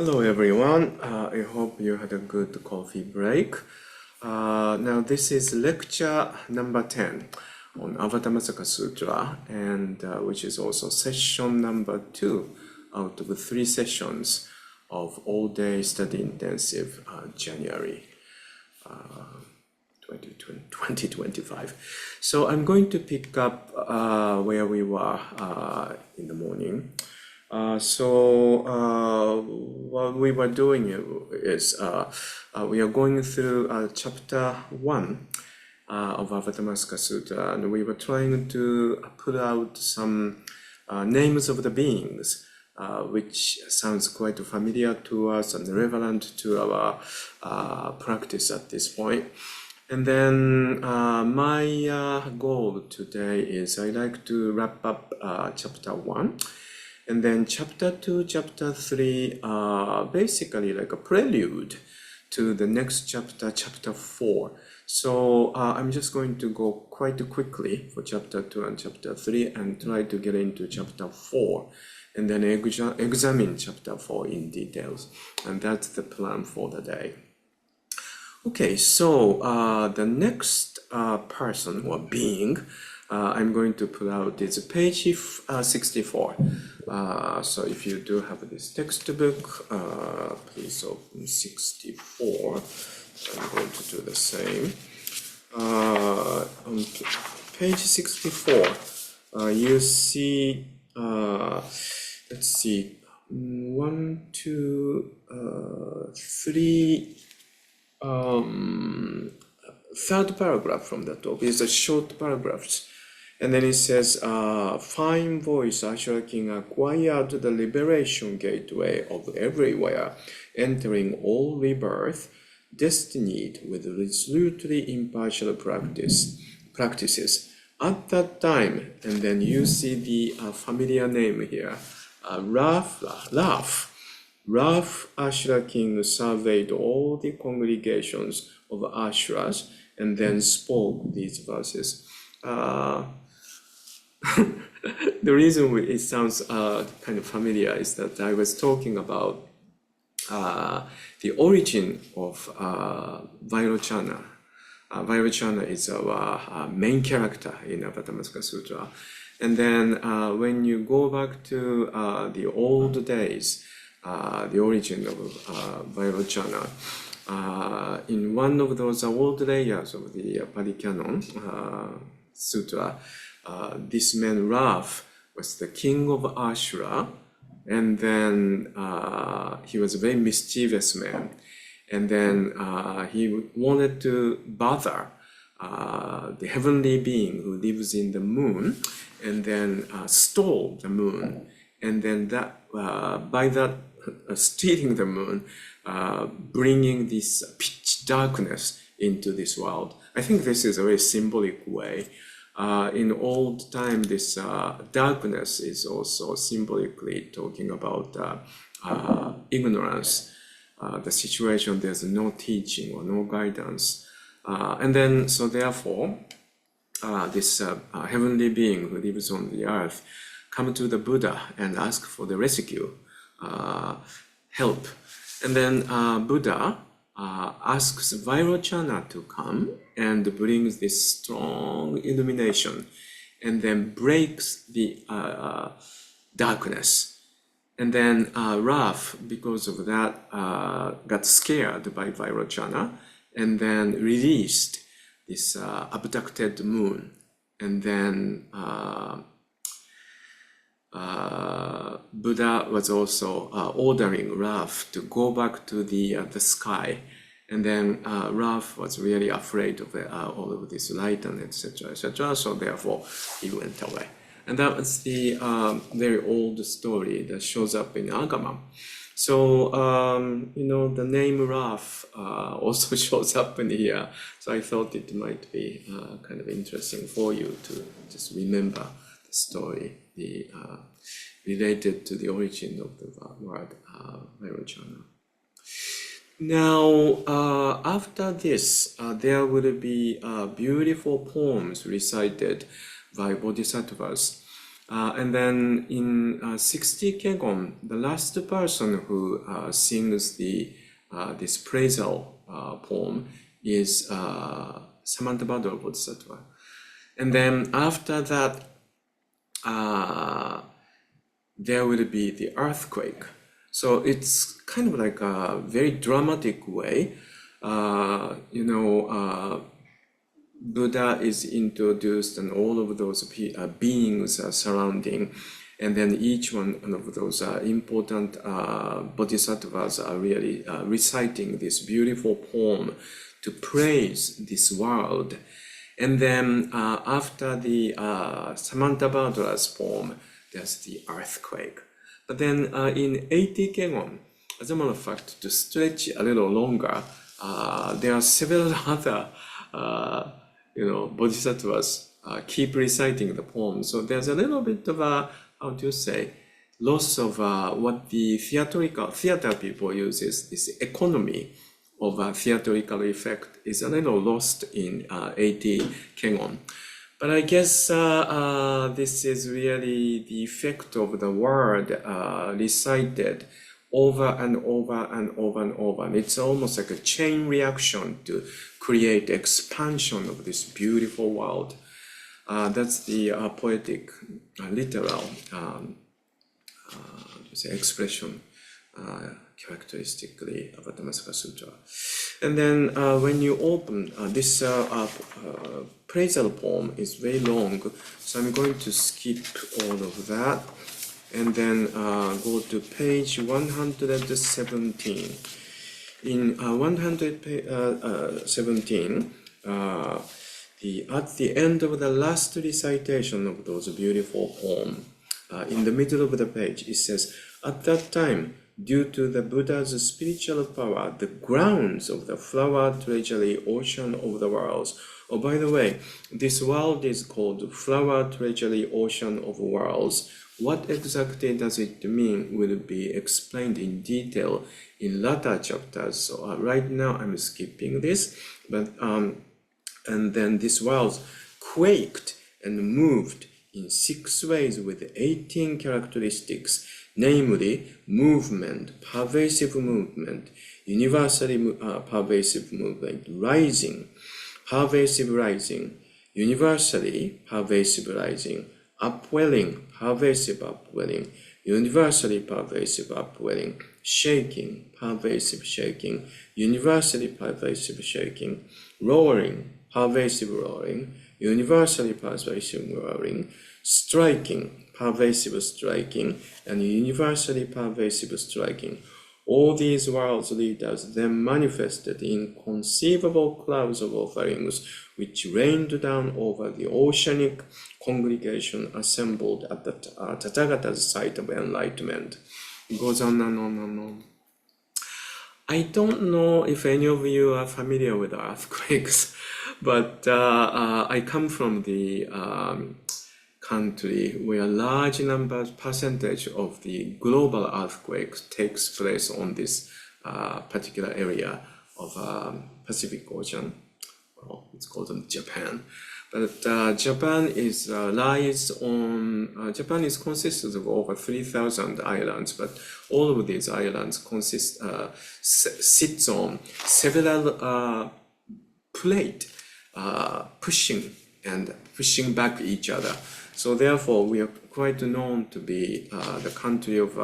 Hello everyone, I hope you had a good coffee break. Now this is lecture number 10 on Avatamsaka Sūtra, and which is also session number 2 out of 3 sessions of all-day study intensive January 2025. So I'm going to pick up where we were in the morning. What we were doing is we are going through chapter 1 of Avatamsaka Sūtra, and we were trying to put out some names of the beings, which sounds quite familiar to us and relevant to our practice at this point. And then my goal today is I'd like to wrap up chapter 1. And then chapter 2, chapter 3 are basically like a prelude to the next chapter, chapter 4. So I'm just going to go quite quickly for chapter 2 and chapter 3 and try to get into chapter 4 and then examine chapter 4 in details. And that's the plan for the day. Okay, so the next person or being I'm going to put out is page 64. So if you do have this textbook, please open 64. I'm going to do the same. On page 64, you see, let's see, 1, 2, 3, third paragraph from the top is a short paragraph. And then it says, fine voice Ashura King acquired the liberation gateway of everywhere, entering all rebirth, destined with resolutely impartial practices. At that time, and then you see the familiar name here, Raf Ashura King surveyed all the congregations of Ashuras and then spoke these verses. The reason it sounds kind of familiar is that I was talking about the origin of Vairochana. Vairochana is our main character in Avatamsaka Sūtra. And then when you go back to the old days, the origin of Vairochana, in one of those old layers of the Paricanon Sutra, this man Raf was the king of Ashura, and then he was a very mischievous man, and then he wanted to bother the heavenly being who lives in the moon, and then stole the moon, and then that by that stealing the moon, bringing this pitch darkness into this world. I think this is a very symbolic way. In old time, this darkness is also symbolically talking about ignorance, the situation, there's no teaching or no guidance. And then, so therefore, this heavenly being who lives on the earth come to the Buddha and ask for the rescue, help. And then Buddha asks Vairochana to come and brings this strong illumination and then breaks the darkness. And then Raf, because of that, got scared by Vairochana and then released this abducted moon. And then Buddha was also ordering Raf to go back to the sky. And then Raf was really afraid of all of this light and etc., etc. So therefore, he went away. And that was the very old story that shows up in Agama. So, the name Raf also shows up in here. So I thought it might be kind of interesting for you to just remember the story, related to the origin of the word Vairochana. Now, after this, there will be beautiful poems recited by bodhisattvas. And then in 60 Kegon, the last person who sings this praisal poem is Samantabhadra Bodhisattva. And then after that, there will be the earthquake. So it's kind of like a very dramatic way. Buddha is introduced and all of those beings are surrounding, and then each one of those important bodhisattvas are really reciting this beautiful poem to praise this world. And then after the Samantabhadra's poem, there's the earthquake. But then in 80 Kegon, as a matter of fact, to stretch a little longer, there are several other bodhisattvas keep reciting the poem. So there's a little bit of a, how do you say, loss of what the theater people use is this economy of a theatrical effect is a little lost in 80 Kegon. But I guess this is really the effect of the word recited over and over and over and over. And it's almost like a chain reaction to create expansion of this beautiful world. That's the poetic, literal expression characteristically of Avatamsaka Sūtra. And then when you open this praisal poem is very long, so I'm going to skip all of that and then go to page 117. In 117, at the end of the last recitation of those beautiful poems, in the middle of the page, it says, "At that time, due to the Buddha's spiritual power, the grounds of the flower treasury ocean of the worlds." Oh, by the way, this world is called Flower Treasury Ocean of Worlds. What exactly does it mean will be explained in detail in later chapters. So right now I'm skipping this, but and then this world quaked and moved in 6 ways with 18 characteristics, namely movement, pervasive movement, universally pervasive movement, rising, pervasive rising, universally pervasive rising, upwelling, pervasive upwelling, universally pervasive upwelling, shaking, pervasive shaking, universally pervasive shaking, roaring, pervasive roaring, universally pervasive roaring, striking, pervasive striking, and universally pervasive striking. All these worlds leaders then manifested inconceivable clouds of offerings, which rained down over the oceanic congregation assembled at the Tathagata's site of enlightenment. It goes on and on and on. I don't know if any of you are familiar with earthquakes, but I come from the country where a large percentage of the global earthquakes takes place on this particular area of Pacific Ocean. Well, it's called Japan. But Japan is consists of over 3,000 islands, but all of these islands sits on several plate pushing back each other. So therefore, we are quite known to be the country of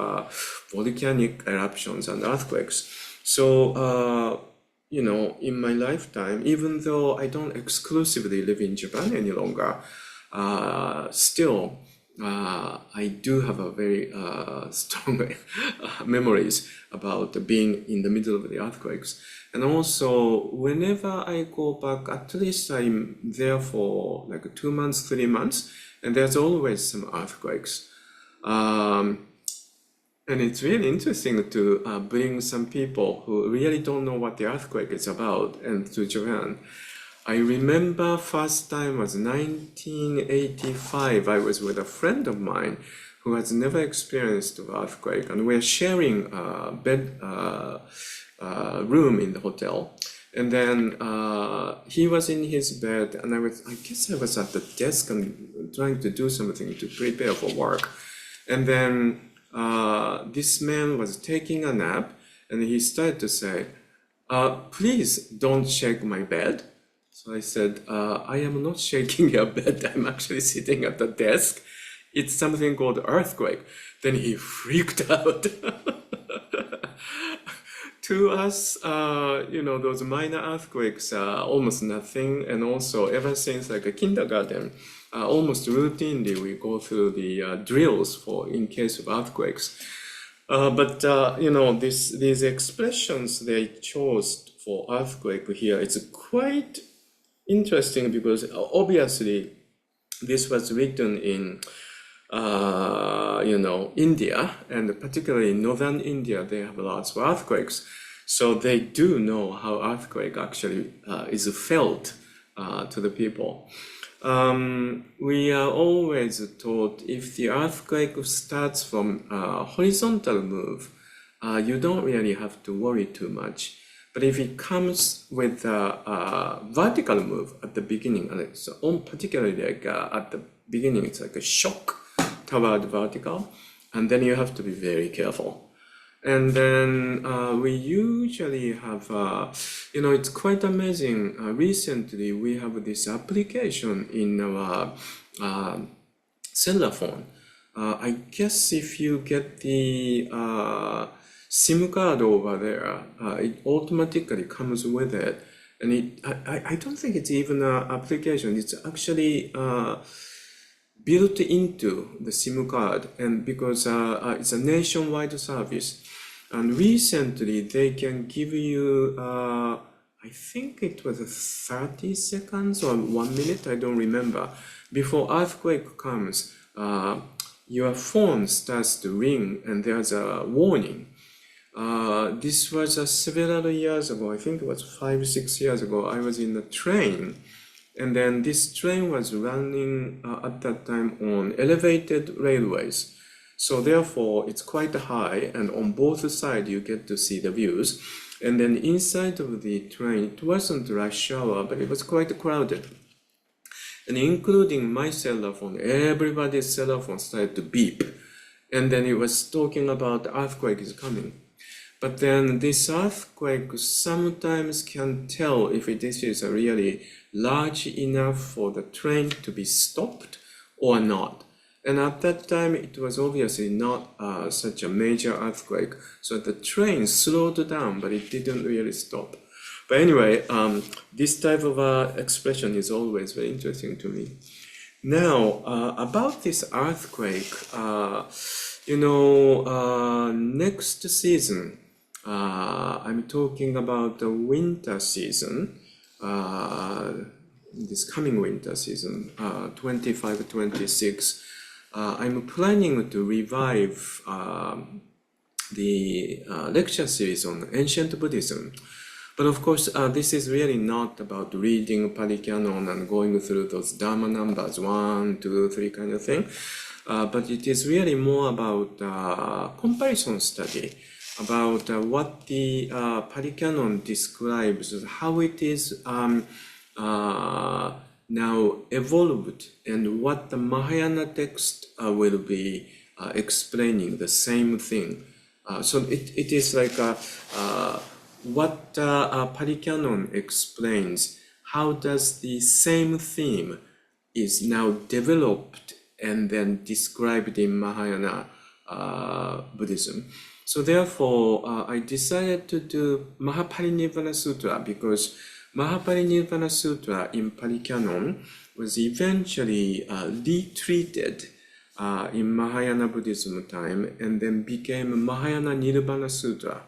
volcanic eruptions and earthquakes. So, in my lifetime, even though I don't exclusively live in Japan any longer, still, I do have a very strong memories about being in the middle of the earthquakes. And also, whenever I go back, at least I'm there for like 2 months, 3 months, and there's always some earthquakes. And it's really interesting to bring some people who really don't know what the earthquake is about and to Japan. I remember first time was 1985. I was with a friend of mine who has never experienced an earthquake, and we're sharing a bed room in the hotel. And then he was in his bed, and I guess I was at the desk and trying to do something to prepare for work. And then this man was taking a nap, and he started to say, please don't shake my bed. So I said, I am not shaking your bed. I'm actually sitting at the desk. It's something called earthquake. Then he freaked out. To us, those minor earthquakes are almost nothing. And also, ever since like a kindergarten, almost routinely we go through the drills in case of earthquakes. But these expressions they chose for earthquake here, it's quite interesting because obviously this was written in India, and particularly in northern India, they have lots of earthquakes. So they do know how earthquake actually is felt to the people. We are always taught if the earthquake starts from horizontal move, you don't really have to worry too much. But if it comes with a vertical move at the beginning, and it's particularly like at the beginning, it's like a shock toward vertical, and then you have to be very careful. And then we usually have, it's quite amazing. Recently, we have this application in our cellular phone. I guess if you get the SIM card over there, it automatically comes with it. And I don't think it's even an application. It's actually built into the SIM card, and because it's a nationwide service. And recently they can give you, I think it was 30 seconds or 1 minute, I don't remember, before earthquake comes, your phone starts to ring and there's a warning. This was several years ago, I think it was 5-6 years ago. I was in a train, and then this train was running at that time on elevated railways. So therefore, it's quite high, and on both sides you get to see the views. And then inside of the train, it wasn't rush hour, but it was quite crowded. And including my cell phone, everybody's cell phone started to beep. And then it was talking about earthquake is coming. But then this earthquake sometimes can tell if this is really large enough for the train to be stopped or not. And at that time, it was obviously not such a major earthquake. So the train slowed down, but it didn't really stop. But anyway, this type of expression is always very interesting to me. Now, about this earthquake, next season, I'm talking about the winter season, this coming winter season, 25-26. I'm planning to revive the lecture series on ancient Buddhism. But of course, this is really not about reading Pali Canon and going through those Dharma numbers, 1, 2, 3 kind of thing. But it is really more about comparison study, about what the Pali Canon describes, how it is now evolved, and what the Mahayana text will be explaining the same thing. So it is like what Pali Canon explains, how does the same theme is now developed and then described in Mahayana Buddhism. So therefore, I decided to do Mahaparinibbana Sutra, because Mahaparinibbana Sutra in Pali Canon was eventually retreated in Mahayana Buddhism time, and then became Mahayana Nirvana Sutra.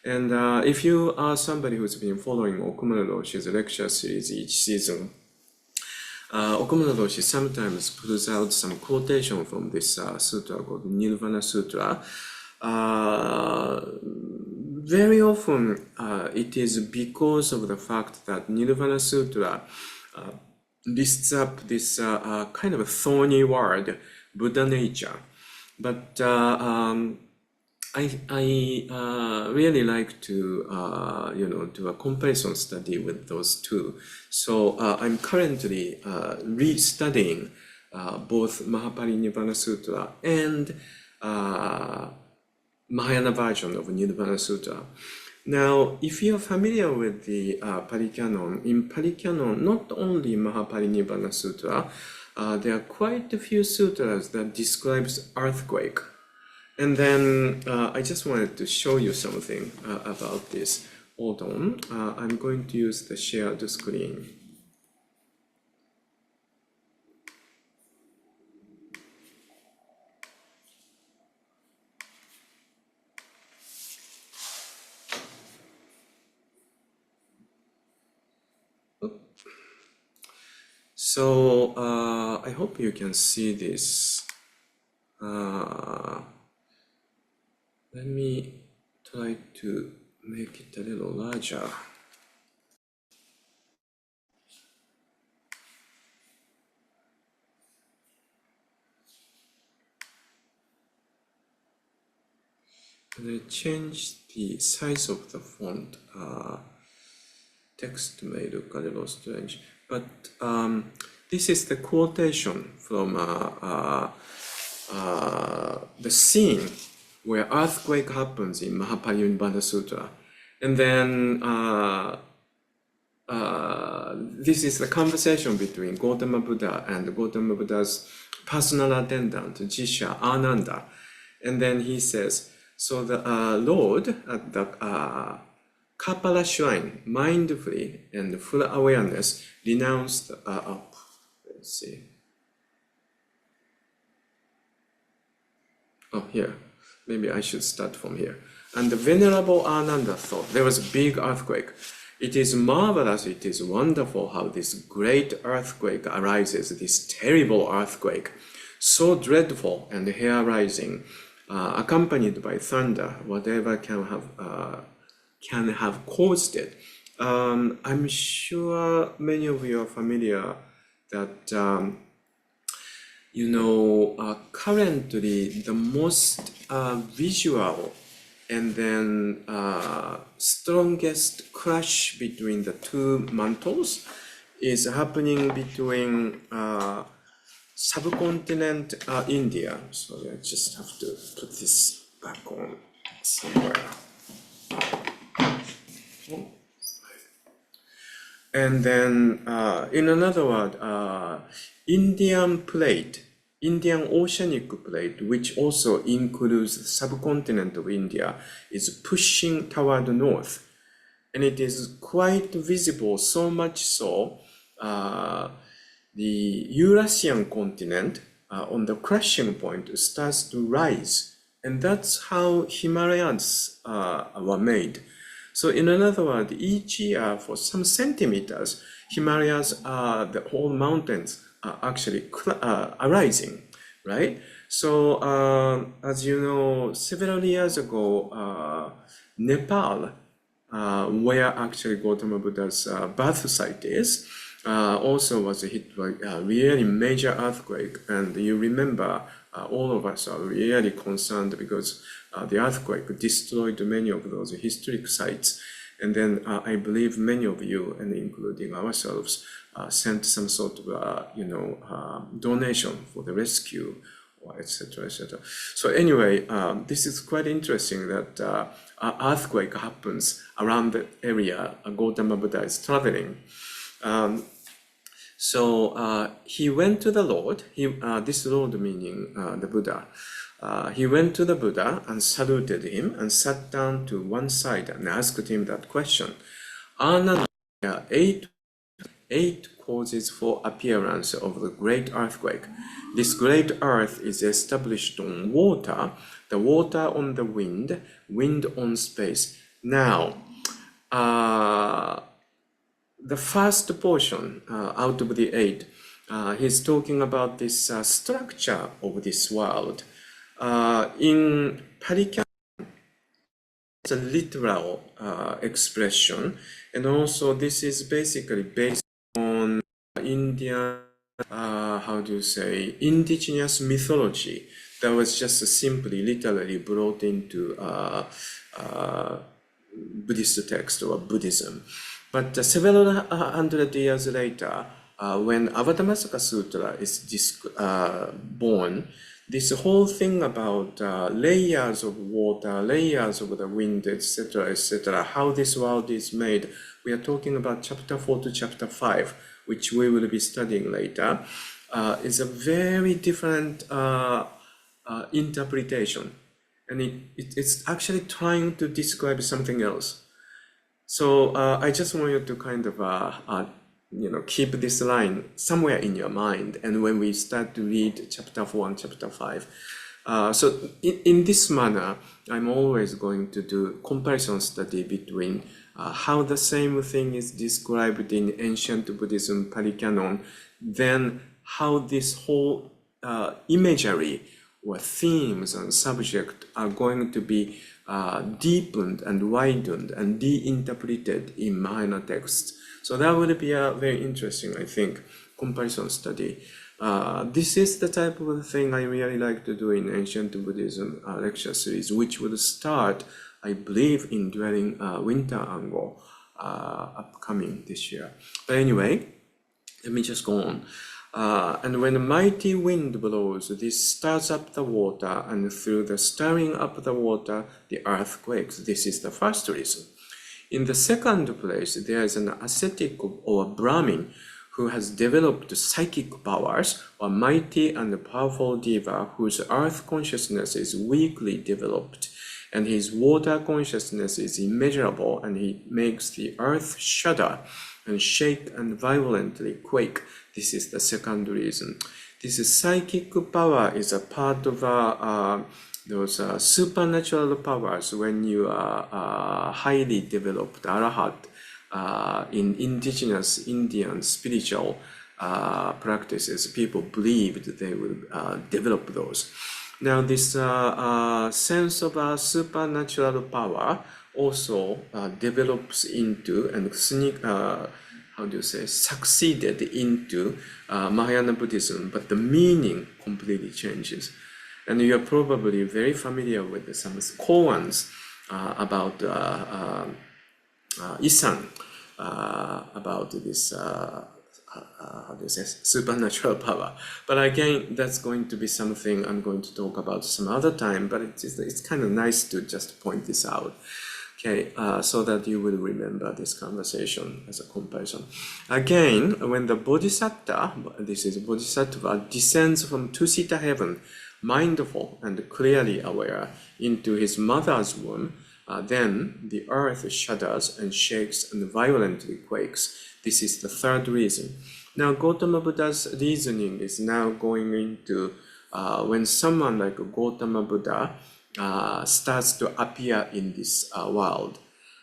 And if you are somebody who's been following Okumura Roshi's lecture series each season, Okumura Roshi sometimes pulls out some quotation from this sutra called Nirvana Sutra. Very often it is because of the fact that Nirvana Sutra lists up this kind of a thorny word, Buddha nature. But I really like to do a comparison study with those two. So I'm currently restudying both Mahaparinibbana Sutra and Mahayana version of Nirvana Sutra. Now, if you're familiar with the Paricanon, in Paricanon, not only Mahaparinibbana Sutra, there are quite a few sutras that describes earthquake. And then I just wanted to show you something about this. Hold on, I'm going to use the shared screen. So I hope you can see this. Let me try to make it a little larger. And I changed the size of the font. Text may look a little strange, but this is the quotation from the scene where earthquake happens in Mahaparinibbana Sutra. And then this is the conversation between Gautama Buddha and Gautama Buddha's personal attendant, Jisha Ananda. And then he says, so the Lord at the Kapala shrine, mindfully and full awareness, renounced, let's see. Oh, here. Maybe I should start from here. And the Venerable Ananda thought, there was a big earthquake. It is marvelous, it is wonderful how this great earthquake arises, this terrible earthquake, so dreadful and hair-raising, accompanied by thunder, whatever can have caused it. I'm sure many of you are familiar that currently the most visual and then strongest clash between the two mantles is happening between subcontinent India. Sorry, I just have to put this back on somewhere. And then, in another word, Indian plate, Indian oceanic plate, which also includes the subcontinent of India, is pushing toward the north. And it is quite visible, so much so, the Eurasian continent on the crashing point starts to rise. And that's how Himalayas were made. So in another word, each year for some centimeters, Himalayas, the whole mountains are actually arising, right? So as you know, several years ago, Nepal, where actually Gautama Buddha's birth site is, also was hit by a really major earthquake. And you remember, all of us are really concerned because the earthquake destroyed many of those historic sites. And then I believe many of you, and including ourselves, sent some sort of donation for the rescue, or etc., etc. So anyway, this is quite interesting that earthquake happens around the area Gautama Buddha is traveling. So he went to the Lord, this Lord meaning the Buddha. He went to the Buddha and saluted him and sat down to one side and asked him that question. Ananda, eight causes for appearance of the great earthquake. This great earth is established on water, the water on the wind, wind on space. Now, the first portion out of the eight, he's talking about this structure of this world. In Parikan, it's a literal expression, and also this is basically based on Indian, indigenous mythology that was just simply literally brought into Buddhist text or Buddhism. But several hundred years later, when Avatamsaka Sutra is born, this whole thing about layers of water, layers of the wind, etc., how this world is made, we are talking about chapter 4 to chapter 5, which we will be studying later, is a very different interpretation. And it's actually trying to describe something else. So I just want you to kind of keep this line somewhere in your mind. And when we start to read chapter 4 and chapter 5, so in this manner, I'm always going to do comparison study between how the same thing is described in ancient Buddhism Pali Canon, then how this whole imagery or themes and subject are going to be deepened and widened and reinterpreted in minor texts. So that would be a very interesting, I think, comparison study. This is the type of thing I really like to do in ancient Buddhism lecture series, which will start, I believe, during Winter Ango upcoming this year. But anyway, let me just go on. And when a mighty wind blows, this stirs up the water, and through the stirring up the water, the earth quakes. This is the first reason. In the second place, there is an ascetic or Brahmin who has developed psychic powers, or mighty and powerful diva whose earth consciousness is weakly developed, and his water consciousness is immeasurable, and he makes the earth shudder and shake and violently quake. This is the second reason. This psychic power is a part of those supernatural powers when you are highly developed arahat in indigenous Indian spiritual practices. People believed they will develop those. Now this sense of supernatural power also develops into and succeeded into Mahayana Buddhism, but the meaning completely changes. And you are probably very familiar with some koans about Issan, about this supernatural power. But again, that's going to be something I'm going to talk about some other time, but it's kind of nice to just point this out. Okay, so that you will remember this conversation as a comparison. Again, when the Bodhisattva, this is Bodhisattva, descends from two-seater heaven, mindful and clearly aware, into his mother's womb, then the earth shudders and shakes and violently quakes. This is the third reason. Now, Gautama Buddha's reasoning is now going into when someone like Gautama Buddha starts to appear in this world.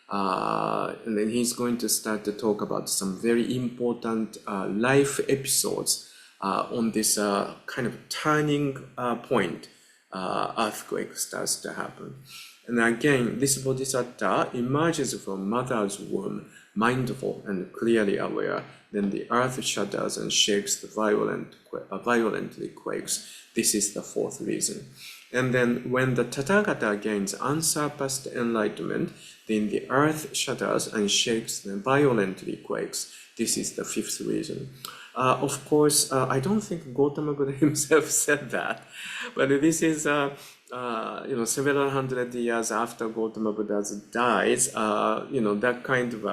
And then he's going to start to talk about some very important life episodes on this kind of turning point. Earthquake starts to happen. And again, this Bodhisattva emerges from mother's womb, mindful and clearly aware. Then the earth shudders and shakes, violently quakes. This is the fourth reason. And then when the Tathagata gains unsurpassed enlightenment, then the earth shudders and shakes and violently quakes. This is the fifth reason. Of course, I don't think Gautama Buddha himself said that, but this is several hundred years after Gautama Buddha dies. That kind of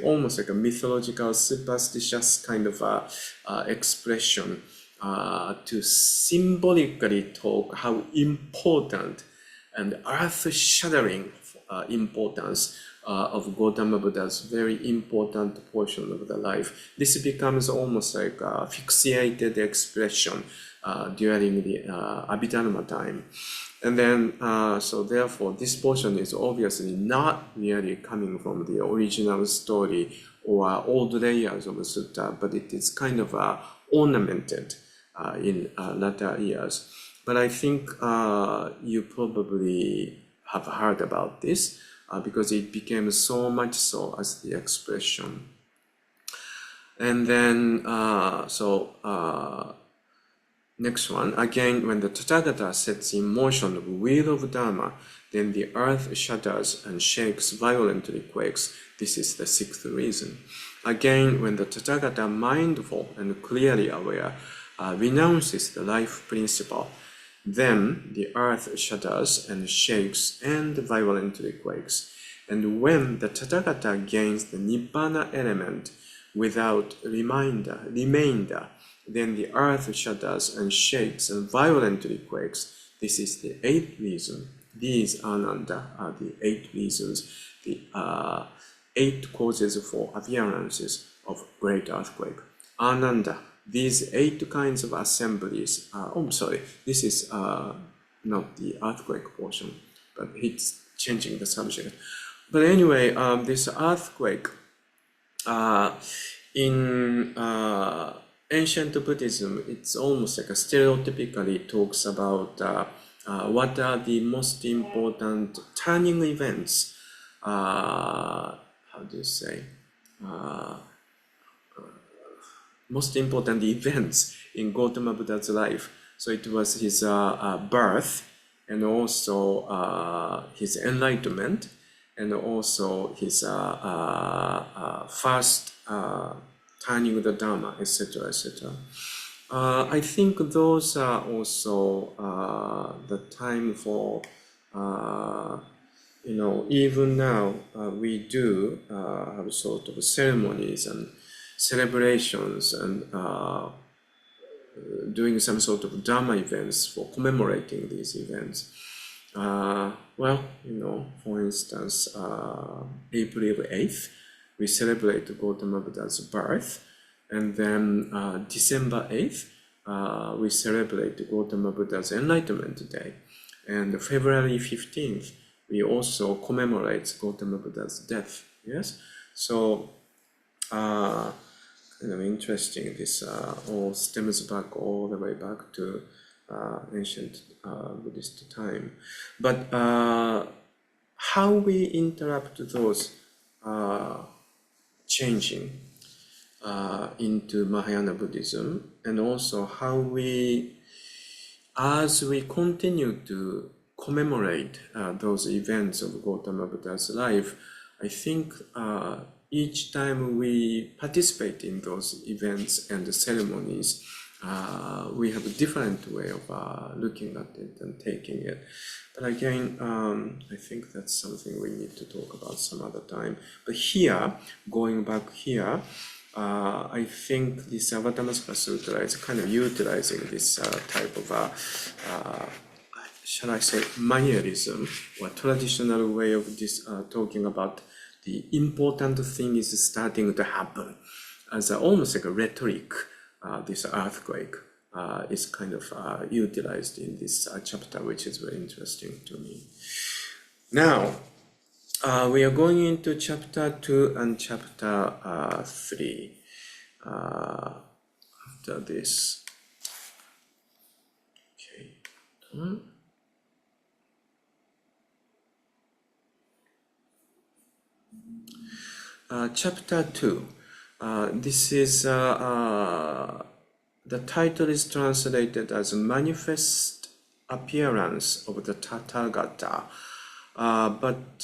almost like a mythological, superstitious kind of expression to symbolically talk how important and earth-shattering importance of Gautama Buddha's very important portion of the life. This becomes almost like a fixated expression during the Abhidharma time. And then, so therefore, this portion is obviously not really coming from the original story or old layers of the sutta, but it is kind of ornamented in latter years. But I think you probably have heard about this because it became so much so as the expression. And then, Next one, again, when the Tathagata sets in motion the wheel of Dharma, then the earth shudders and shakes, violently quakes. This is the sixth reason. Again, when the Tathagata, mindful and clearly aware, renounces the life principle, then the earth shudders and shakes and violently quakes. And when the Tathagata gains the Nibbana element without remainder, then the earth shudders and shakes and violently quakes. This is the eighth reason. These, Ananda, are the 8 reasons, the 8 causes for appearances of great earthquake. Ananda, these 8 kinds of assemblies, this is not the earthquake portion, but it's changing the subject. But anyway, this earthquake, in ancient Buddhism, it's almost like a stereotypically talks about what are the most important turning events, most important events in Gautama Buddha's life. So it was his birth, and also his enlightenment, and also his first turning the Dharma, etc., etc. I think those are also the time for, even now we do have sort of ceremonies and celebrations and doing some sort of Dharma events for commemorating these events. For instance, April 8th, we celebrate Gautama Buddha's birth. And then December 8th, we celebrate Gautama Buddha's Enlightenment Day. And February 15th, we also commemorate Gautama Buddha's death. Yes? So, kind of interesting. This all stems back all the way back to ancient Buddhist time. But how we interrupt those changing into Mahayana Buddhism, and also how we, as we continue to commemorate those events of Gautama Buddha's life, I think each time we participate in those events and the ceremonies, we have a different way of looking at it and taking it. But again, I think that's something we need to talk about some other time. But here, going back here, I think this Avatamsaka Sūtra is kind of utilizing this type of, shall I say, manierism or traditional way of this talking about the important thing is starting to happen as almost like a rhetoric. This earthquake is kind of utilized in this chapter, which is very interesting to me. Now, we are going into chapter 2 and chapter 3 after this. Okay. Chapter 2. This is the title is translated as Manifest Appearance of the Tathagata. But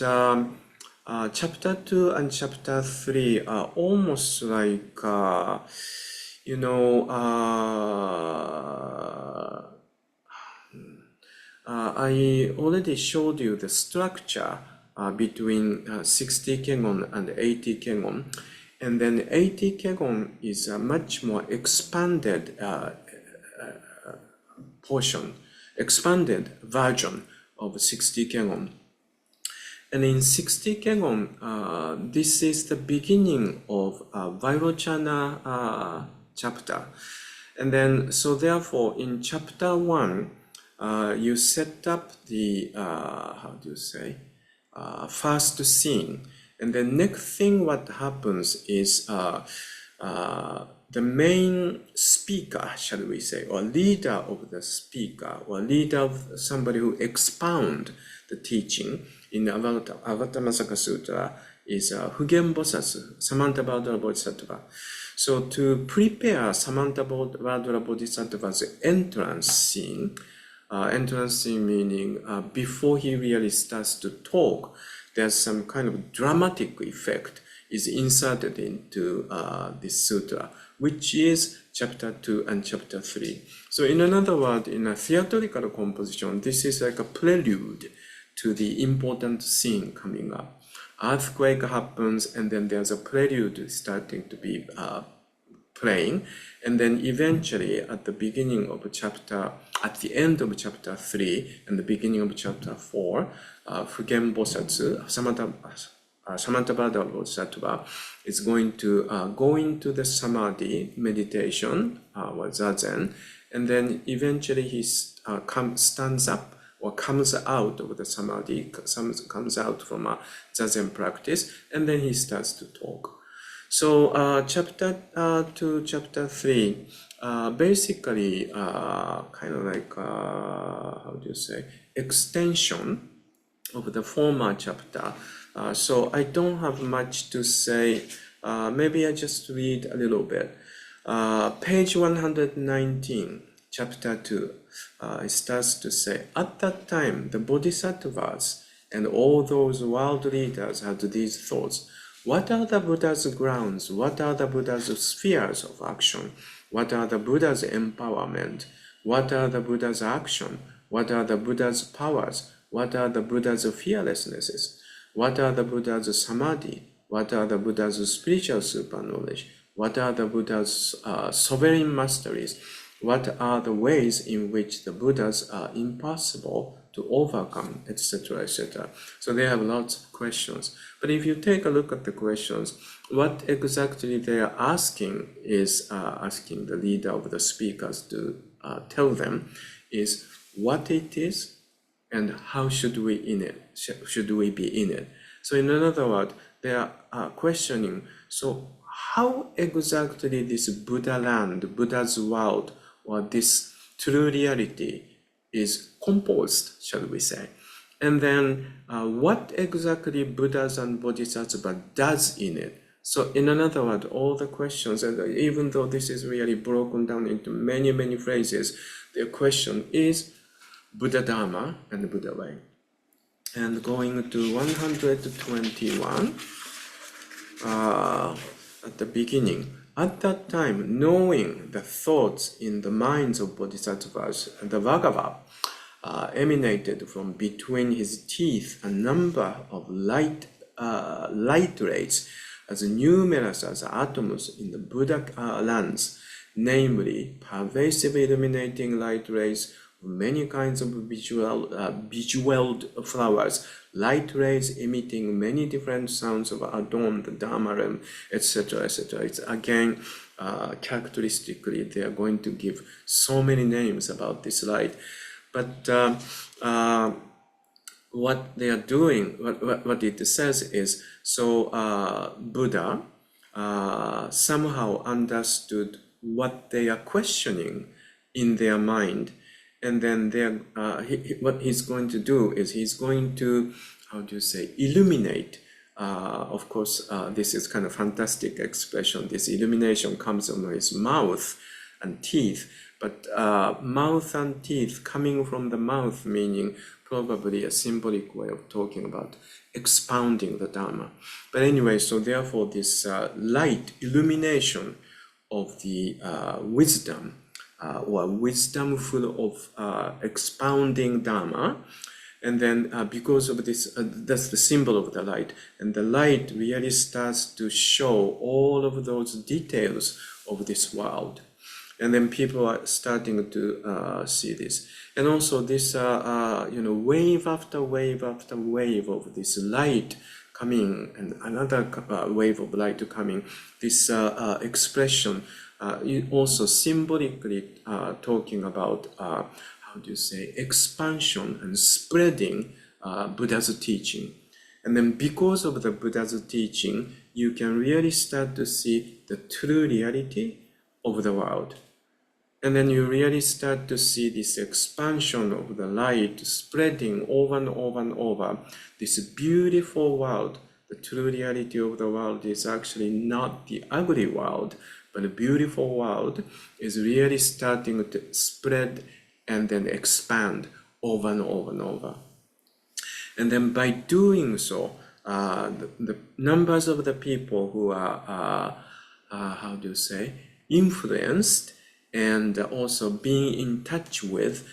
chapter 2 and chapter 3 are almost like, I already showed you the structure between 60 Kegon and 80 Kegon. And then 80 Kegon is a much more expanded expanded version of 60 Kegon. And in 60 Kegon, this is the beginning of Vairochana chapter. And then, so therefore, in chapter 1, you set up the, first scene. And the next thing what happens is the main speaker, shall we say, or leader of the speaker, or leader of somebody who expound the teaching in Avatamsaka Sūtra is Fugen Bosatsu, Samantabhadra Bodhisattva. So to prepare Samantabhadra Bodhisattva's entrance scene meaning before he really starts to talk, there's some kind of dramatic effect is inserted into this sutra, which is chapter 2 and chapter 3. So in another word, in a theatrical composition, this is like a prelude to the important scene coming up. Earthquake happens, and then there's a prelude starting to be playing, and then eventually at the end of chapter 3 and the beginning of chapter 4, Fugen Bosatsu, Samantabhadra Bodhisattva is going to go into the samadhi meditation or zazen, and then eventually he stands up or comes out of the samadhi, comes out from a zazen practice, and then he starts to talk. So chapter 2, chapter 3, basically kind of like, extension of the former chapter. So I don't have much to say. Maybe I just read a little bit. Page 119, chapter 2, it starts to say, at that time, the bodhisattvas and all those world leaders had these thoughts. What are the Buddha's grounds? What are the Buddha's spheres of action? What are the Buddha's empowerment? What are the Buddha's action? What are the Buddha's powers? What are the Buddha's fearlessnesses? What are the Buddha's samadhi? What are the Buddha's spiritual super knowledge? What are the Buddha's sovereign masteries? What are the ways in which the Buddhas are impossible to overcome, etc., etc. So they have lots of questions. But if you take a look at the questions, what exactly they are asking is asking the leader of the speakers to tell them is what it is and how should we be in it. So in another word, they are questioning, so how exactly this Buddha land, Buddha's world, or this true reality is composed, shall we say. And then what exactly Buddhas and Bodhisattva does in it. So in another word, all the questions, and even though this is really broken down into many, many phrases, the question is Buddha Dharma and Buddha way. And going to 121, at the beginning, at that time, knowing the thoughts in the minds of bodhisattvas, the Bhagava emanated from between his teeth a number of light rays as numerous as atoms in the Buddha lands, namely pervasive illuminating light rays, many kinds of bejeweled flowers, light rays emitting many different sounds of adorn the Dharma realm, etc., etc. It's again, characteristically, they are going to give so many names about this light. But what they are doing, what it says is, so Buddha somehow understood what they are questioning in their mind. And then what he's going to do is he's going to, illuminate. Of course, this is kind of fantastic expression. This illumination comes from his mouth and teeth. But mouth and teeth coming from the mouth, meaning probably a symbolic way of talking about expounding the Dharma. But anyway, so therefore this light illumination of the wisdom, or wisdom full of expounding Dharma, and then because of this, that's the symbol of the light, and the light really starts to show all of those details of this world, and then people are starting to see this, and also this wave after wave after wave of this light coming, and another wave of light coming, this expression. Also symbolically talking about expansion and spreading Buddha's teaching. And then because of the Buddha's teaching, you can really start to see the true reality of the world. And then you really start to see this expansion of the light spreading over and over and over. This beautiful world, the true reality of the world is actually not the ugly world, but the beautiful world is really starting to spread and then expand over and over and over. And then by doing so, the numbers of the people who are, how do you say, influenced and also being in touch with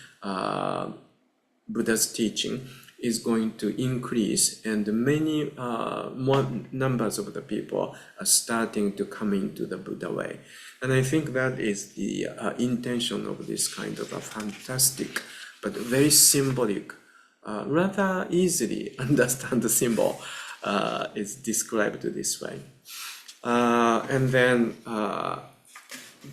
Buddha's teaching is going to increase, and many more numbers of the people are starting to come into the Buddha way. And I think that is the intention of this kind of a fantastic but very symbolic, rather easily understand the symbol is described this way. And then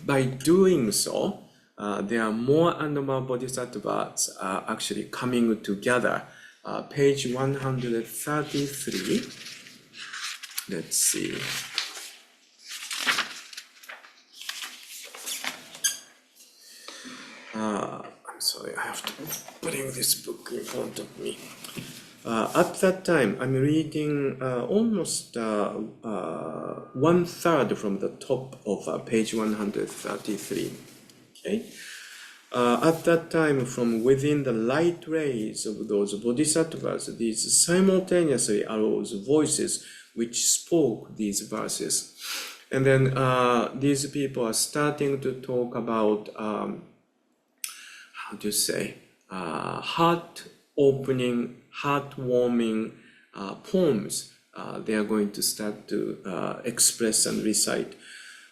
by doing so, there are more and more bodhisattvas actually coming together. Page 133. Let's see. I'm sorry, I have to bring this book in front of me. At that time, I'm reading almost 1/3 from the top of page 133. Okay. At that time, from within the light rays of those bodhisattvas, these simultaneously arose voices which spoke these verses. And then these people are starting to talk about, how do you say, heart-opening, heart-warming poems. They are going to start to express and recite.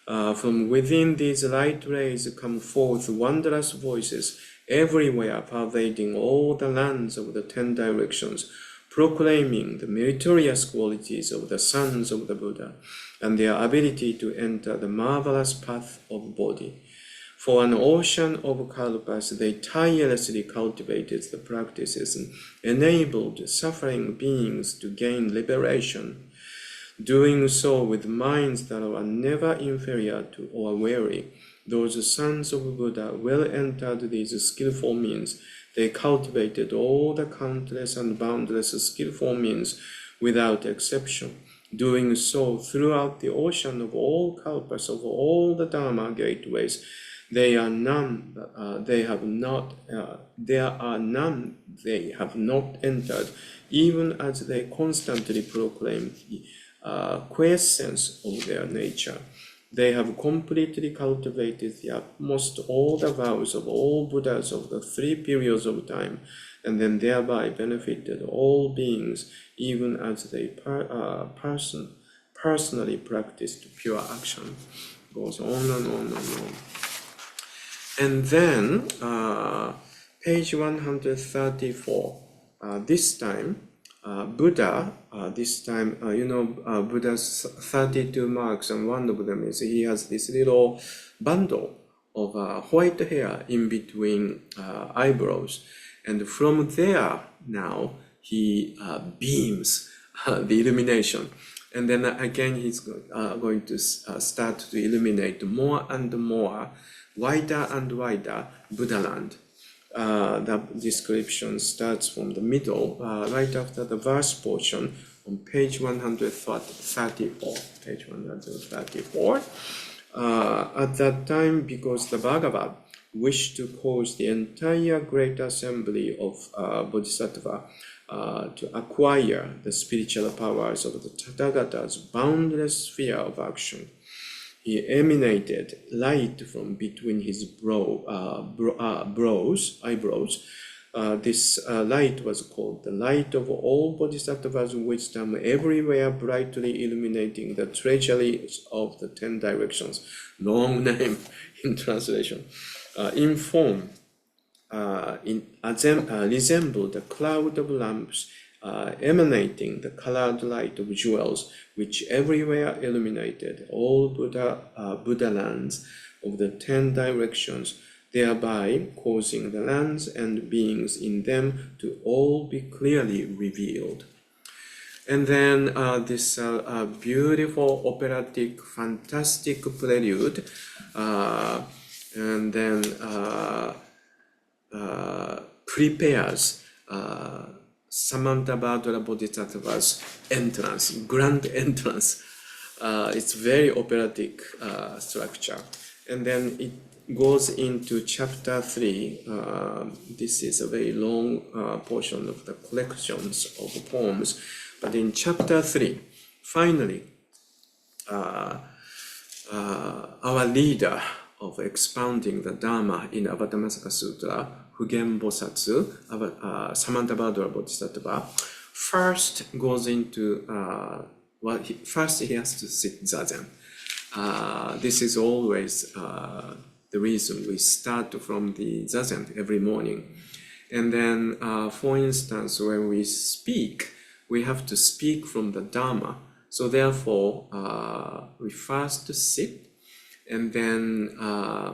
From within these light rays come forth wondrous voices everywhere, pervading all the lands of the 10 directions, proclaiming the meritorious qualities of the sons of the Buddha and their ability to enter the marvelous path of Bodhi. For an ocean of kalpas, they tirelessly cultivated the practices and enabled suffering beings to gain liberation, doing so with minds that are never inferior to or weary. Those sons of Buddha well entered these skillful means. They cultivated all the countless and boundless skillful means without exception, doing so throughout the ocean of all kalpas, of all the Dharma gateways. There are none they have not entered, even as they constantly proclaim the quiescence of their nature. They have completely cultivated the utmost all the vows of all Buddhas of the 3 periods of time, and then thereby benefited all beings, even as they personally practiced pure action. Goes on and on and on. And then page 134. This time, Buddha, Buddha's 32 marks, and one of them is he has this little bundle of white hair in between eyebrows. And from there, now, he beams the illumination. And then again, he's going to start to illuminate more and more, wider and wider Buddha land. The description starts from the middle, right after the verse portion on page 134. Page 134. At that time, because the Bhagavad wished to cause the entire great assembly of Bodhisattva to acquire the spiritual powers of the Tathagata's boundless sphere of action, he emanated light from between his eyebrows. This light was called the light of all Bodhisattvas' wisdom, everywhere brightly illuminating the treasuries of the 10 directions. Long name in translation. In form, resembled a cloud of lamps emanating the colored light of jewels, which everywhere illuminated all Buddha lands of the 10 directions, thereby causing the lands and beings in them to all be clearly revealed. And then this beautiful operatic, fantastic prelude, and then prepares Samantabhadra Bodhisattva's entrance, grand entrance It's very operatic structure. And then it goes into chapter 3. This is a very long portion of the collections of poems. But in chapter 3, finally, our leader of expounding the Dharma in Avatamsaka Sūtra, Fugen Bosatsu, Samantabhadra Bodhisattva, first goes into, first he has to sit zazen. This is always the reason we start from the zazen every morning. And then, for instance, when we speak, we have to speak from the Dharma. So therefore, we first sit, and then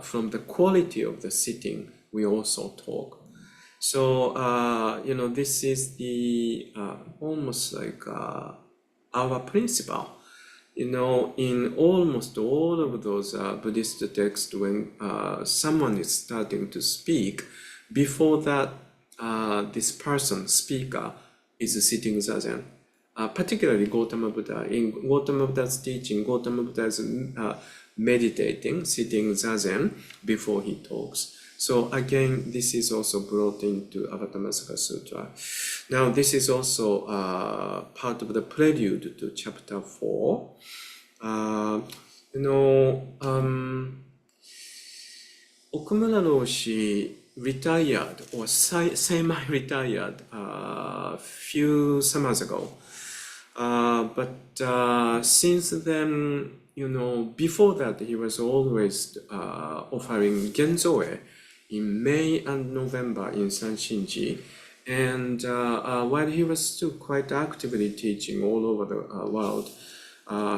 from the quality of the sitting, we also talk. So, this is the almost like our principle. In almost all of those Buddhist texts, when someone is starting to speak, before that, this person, speaker, is sitting zazen. Particularly Gautama Buddha. In Gautama Buddha's teaching, Gautama Buddha is meditating, sitting zazen before he talks. So again, this is also brought into Avatamsaka Sūtra. Now, this is also part of the prelude to chapter 4. Okumura Roshi retired or semi-retired a few summers ago. But since then, before that, he was always offering Genzoe in May and November in Sanshinji. And while he was still quite actively teaching all over the world,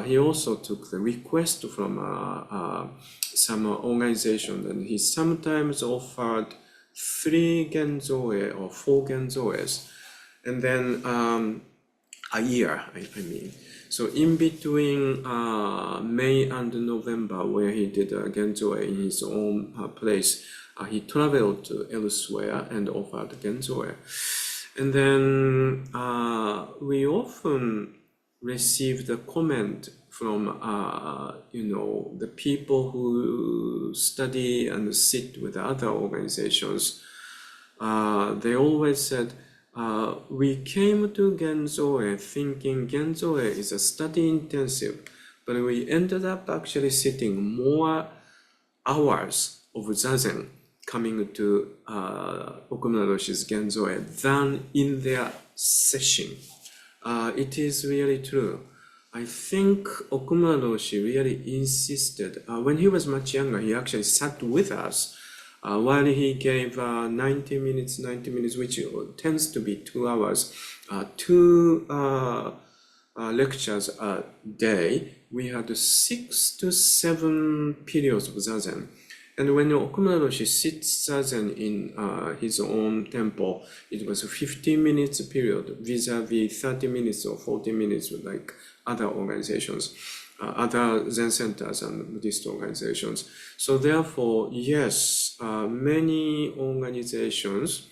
he also took the request from some organization, and he sometimes offered 3 Genzoe or 4 Genzoes, and then a year, I mean. So in between May and November, where he did a Genzoe in his own place, he traveled to elsewhere and offered Genzoe. And then we often received a comment from the people who study and sit with other organizations. They always said, we came to Genzoe thinking Genzoe is a study intensive, but we ended up actually sitting more hours of zazen coming to Okumura Roshi's Genzoe than in their session. It is really true. I think Okumura Roshi really insisted. When he was much younger, he actually sat with us while he gave 90 minutes, which tends to be 2 hours, 2 lectures a day. We had 6 to 7 periods of zazen. And when Okumura Roshi sits zazen in his own temple, it was a 15 minutes period vis-a-vis 30 minutes or 40 minutes like other organizations, other Zen centers and Buddhist organizations. So therefore, yes, many organizations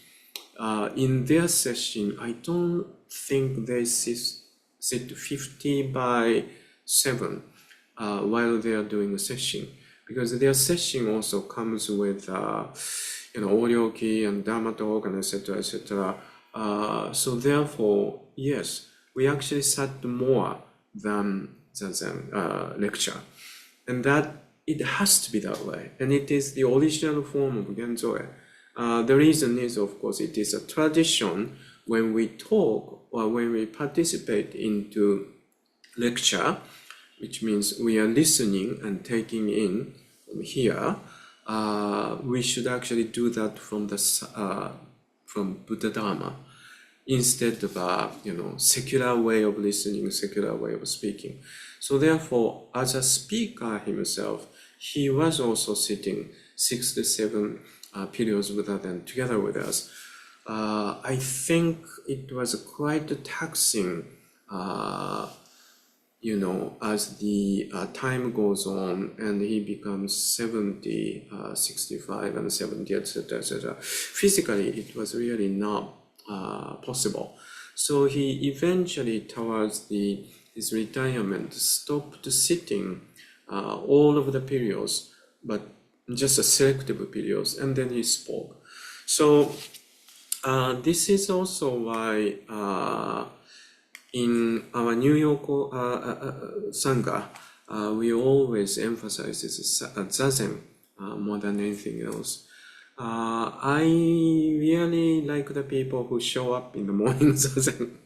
in their session, I don't think they sit 50/7 while they are doing a session. Because their session also comes with, Oryoki and Dharma talk and etc., etc. So therefore, yes, we actually sat more than Zazen lecture. And that, it has to be that way. And it is the original form of Genzoe. The reason is, of course, it is a tradition when we talk or when we participate into lecture, which means we are listening and taking in here, we should actually do that from Buddha Dharma instead of secular way of listening, secular way of speaking. So therefore, as a speaker himself, he was also sitting 6 to 7 periods with us and together with us. I think it was quite taxing as the time goes on and he becomes 70, 65 and 70, etc., etc. Physically, it was really not possible. So he eventually, towards the his retirement, stopped sitting all of the periods, but just a selective periods, and then he spoke. So this is also why in our New York Sangha, we always emphasize this zazen more than anything else. I really like the people who show up in the morning zazen.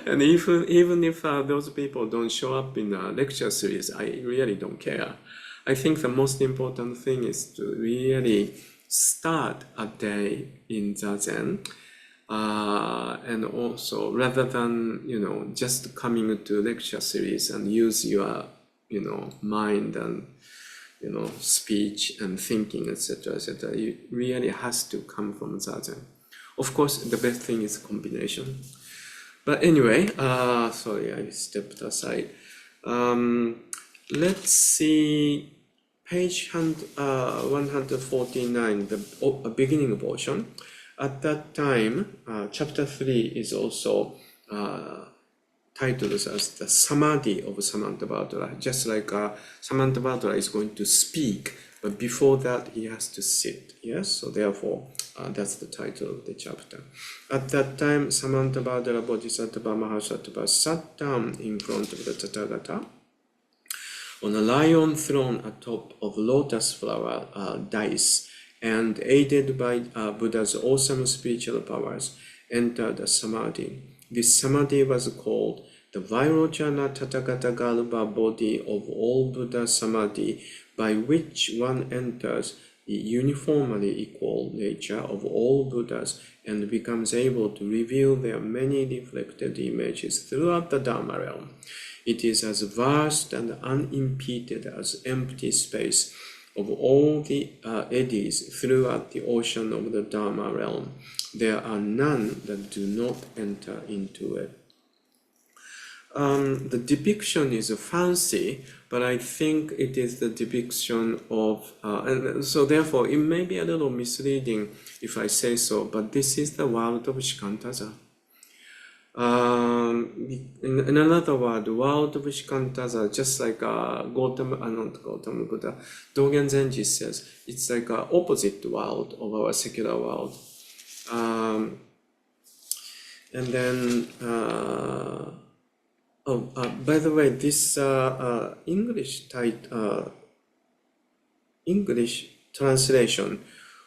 And even if those people don't show up in a lecture series, I really don't care. I think the most important thing is to really start a day in zazen, and also rather than just coming to lecture series and use your mind and speech and thinking, etc., etc. It really has to come from zazen. Of course, the best thing is combination. But anyway, sorry, I stepped aside. Let's see page 149, the beginning portion. At that time, chapter 3 is also titled as the samadhi of Samantabhadra, just like Samantabhadra is going to speak, but before that he has to sit. Yes, so therefore that's the title of the chapter. At that time, Samantabhadra Bodhisattva Mahasattva sat down in front of the Tathagata on a lion throne atop of lotus flower dais, and aided by Buddha's awesome spiritual powers, entered the samadhi. This samadhi was called the Vairocana Tathagata Galupa body of all Buddha samadhi, by which one enters the uniformly equal nature of all Buddhas and becomes able to reveal their many reflected images throughout the Dharma realm. It is as vast and unimpeded as empty space of all the eddies throughout the ocean of the Dharma realm. There are none that do not enter into it. The depiction is fancy, but I think it is the depiction of, and so therefore it may be a little misleading if I say so, but this is the world of Shikantaza. In another word, the world of Shikantaza, just like Gautama, not Gautama Buddha, Dogen Zenji says, it's like an opposite world of our secular world. And then, by the way, this English translation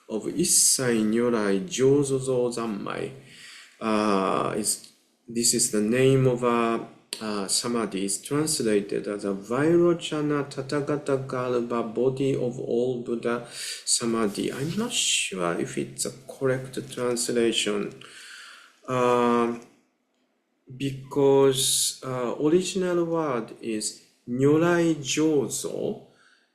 of Issan Nyorai Jozozo Zammai this is the name of samadhi, is translated as a Vairocana Tathagata Galupa body of all Buddha samadhi. I'm not sure if it's a correct translation, because original word is Nyorai Jozo,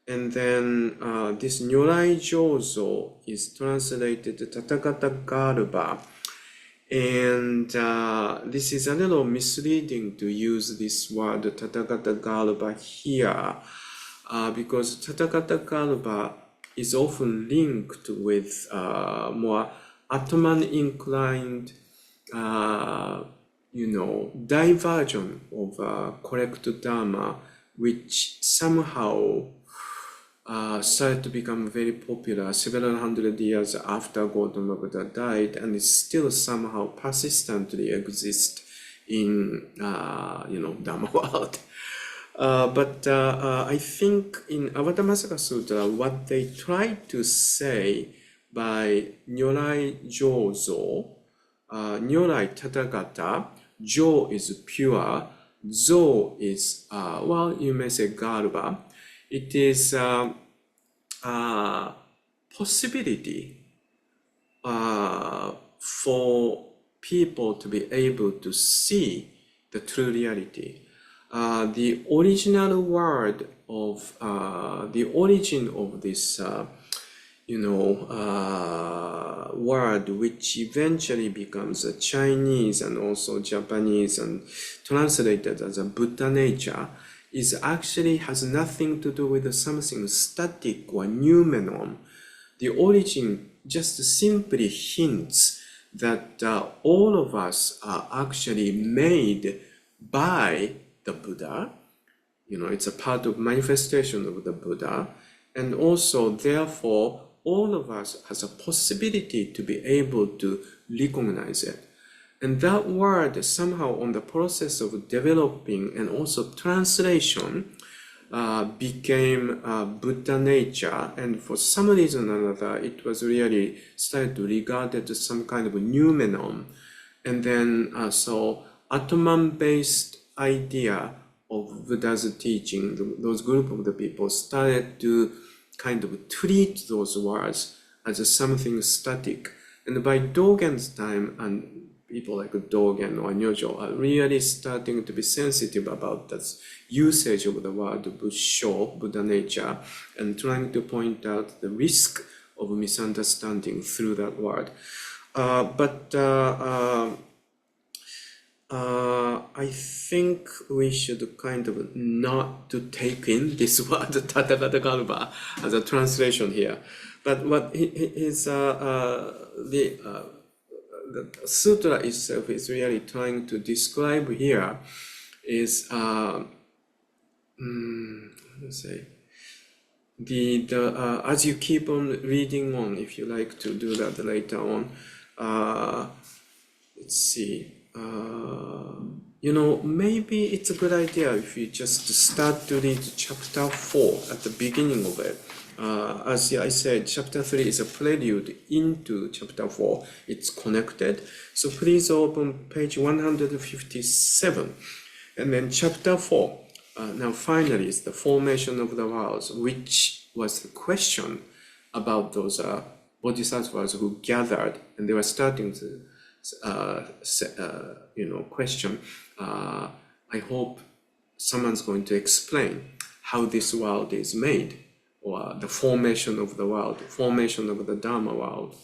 and then this Nyorai Jozo is translated Tathagata Galupa. And this is a little misleading to use this word Tathagata Galupa here, because Tathagata Galupa is often linked with more Atman inclined, diversion of correct Dharma, which somehow started to become very popular several hundred years after Gautama Buddha died, and it still somehow persistently exists in Dharma world. But I think in Avatamsaka Sūtra, what they try to say by Nyorai Jozo, Nyorai Tathagata, Jo is pure, Zo is, you may say Galupa. It is possibility for people to be able to see the true reality. The original word of the origin of this word, which eventually becomes a Chinese and also Japanese and translated as a Buddha nature, is actually has nothing to do with something static or noumenon. The origin just simply hints that all of us are actually made by the Buddha. It's a part of manifestation of the Buddha. And also, therefore, all of us has a possibility to be able to recognize it. And that word somehow on the process of developing and also translation became Buddha nature, and for some reason or another, it was really started to regarded as some kind of a noumenon. And then so Atman-based idea of Buddha's teaching, those group of the people started to kind of treat those words as something static. And by Dogen's time, and people like Dogen or Nyojo are really starting to be sensitive about this usage of the word Buddha, Buddha nature, and trying to point out the risk of misunderstanding through that word. I think we should kind of not to take in this word Tathagata as a translation here. But what the sutra itself is really trying to describe here is as you keep on reading on, if you like to do that later on, let's see, maybe it's a good idea if you just start to read chapter 4 at the beginning of it. As I said, chapter 3 is a prelude into chapter 4. It's connected. So please open page 157. And then chapter 4, now finally, is the formation of the worlds, which was the question about those bodhisattvas who gathered, and they were starting to question. I hope someone's going to explain how this world is made, or the formation of the world, formation of the Dharma world.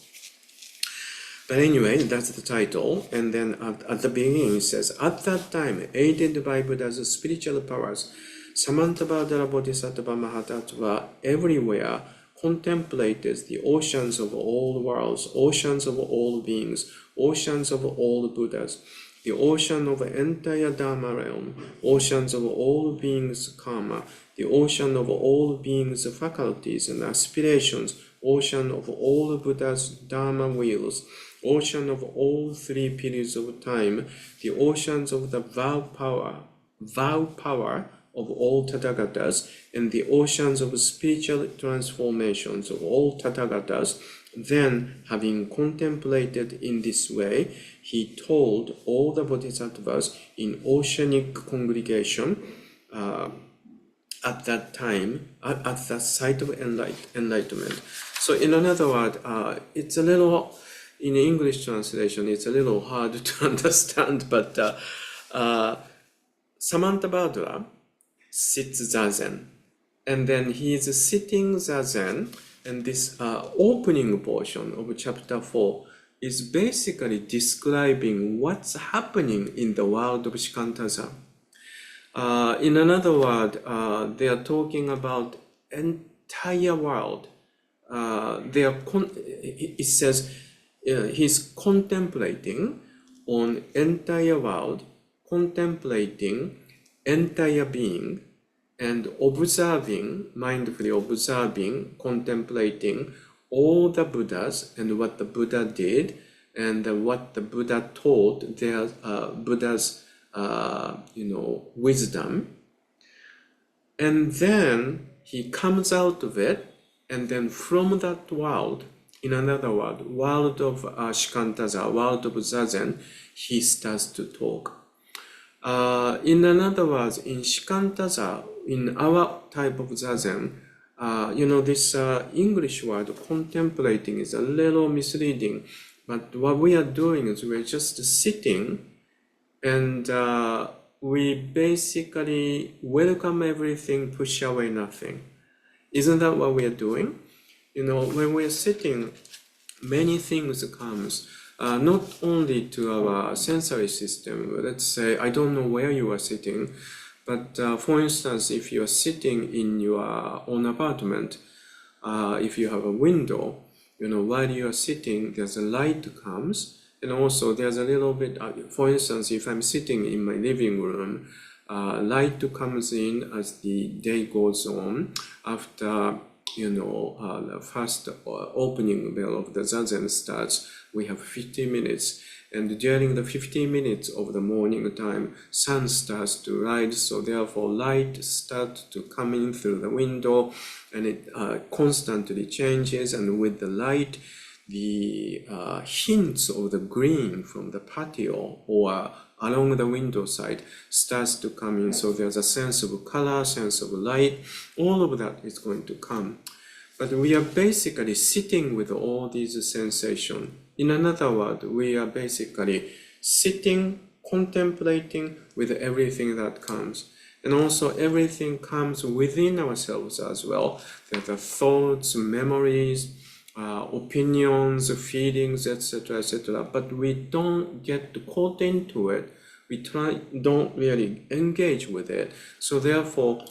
But anyway, that's the title. And then at the beginning it says, at that time, aided by Buddha's spiritual powers, Samantabhadra Bodhisattva Mahatattva everywhere contemplated the oceans of all worlds, oceans of all beings, oceans of all Buddhas, the ocean of the entire Dharma realm, oceans of all beings' karma, the ocean of all beings' faculties and aspirations, ocean of all Buddha's Dharma wheels, ocean of all three periods of time, the oceans of the vow power of all Tathagatas, and the oceans of spiritual transformations of all Tathagatas. Then, having contemplated in this way, he told all the bodhisattvas in oceanic congregation at that time, at that site of enlightenment. So in another word, it's a little, in English translation, it's a little hard to understand, but Samantabhadra sits zazen, and then he is sitting zazen, and this opening portion of chapter 4 is basically describing what's happening in the world of Shikantaza. In another word, they are talking about entire world. It says he's contemplating on entire world, contemplating entire being, and observing, mindfully observing, contemplating all the Buddhas and what the Buddha did and what the Buddha taught, their Buddha's wisdom. And then he comes out of it, and then from that world, in another world, world of Shikantaza, world of Zazen, he starts to talk. In other words, in Shikantaza, in our type of Zazen, this English word contemplating is a little misleading, but what we are doing is we're just sitting and we basically welcome everything, push away nothing. Isn't that what we are doing? When we are sitting, many things comes, not only to our sensory system. Let's say, I don't know where you are sitting, but for instance, if you are sitting in your own apartment, if you have a window, while you are sitting, there's a light comes, and also there's a little bit, for instance, if I'm sitting in my living room, light comes in as the day goes on. After the first opening bell of the zazen starts, we have 15 minutes. And during the 15 minutes of the morning time, sun starts to rise, so therefore light starts to come in through the window, and it constantly changes, and with the light, the hints of the green from the patio or along the window side starts to come in, so there's a sense of color, sense of light, all of that is going to come. But we are basically sitting with all these sensations. In another word, we are basically sitting, contemplating with everything that comes. And also everything comes within ourselves as well. There are thoughts, memories, opinions, feelings, etc., etc. But we don't get caught into it. We don't really engage with it. So therefore,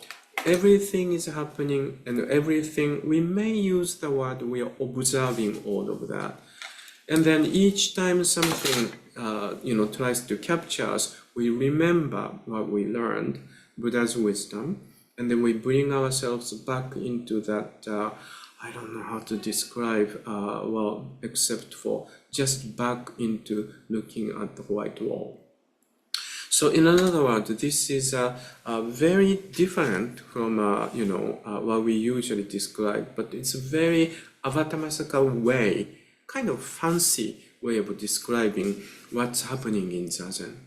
everything is happening, and everything, we may use the word, we are observing all of that. And then each time something tries to capture us, we remember what we learned, Buddha's wisdom, and then we bring ourselves back into that, I don't know how to describe, except for just back into looking at the white wall. So in another word, this is very different from what we usually describe, but it's a very Avatamsaka way, kind of fancy way of describing what's happening in zazen.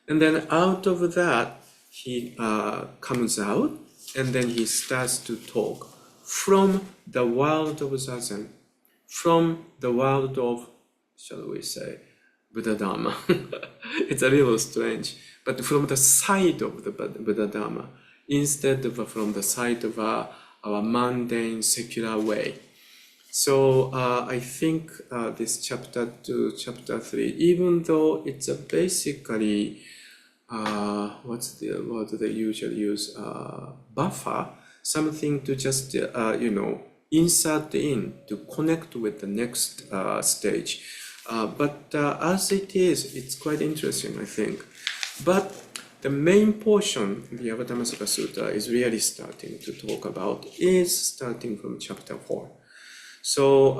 And then out of that, he comes out, and then he starts to talk from the world of zazen, from the world of, shall we say, Buddha Dharma. It's a little strange, but from the side of the Buddha Dharma, instead of from the side of our mundane secular way. So I think this chapter 2, chapter 3, even though it's a basically, what's the word they usually use, buffer, something to just, insert in to connect with the next stage. But as it is, it's quite interesting, I think. But the main portion, the Avatamsaka Sūtra, is really starting to talk about, is starting from chapter 4. So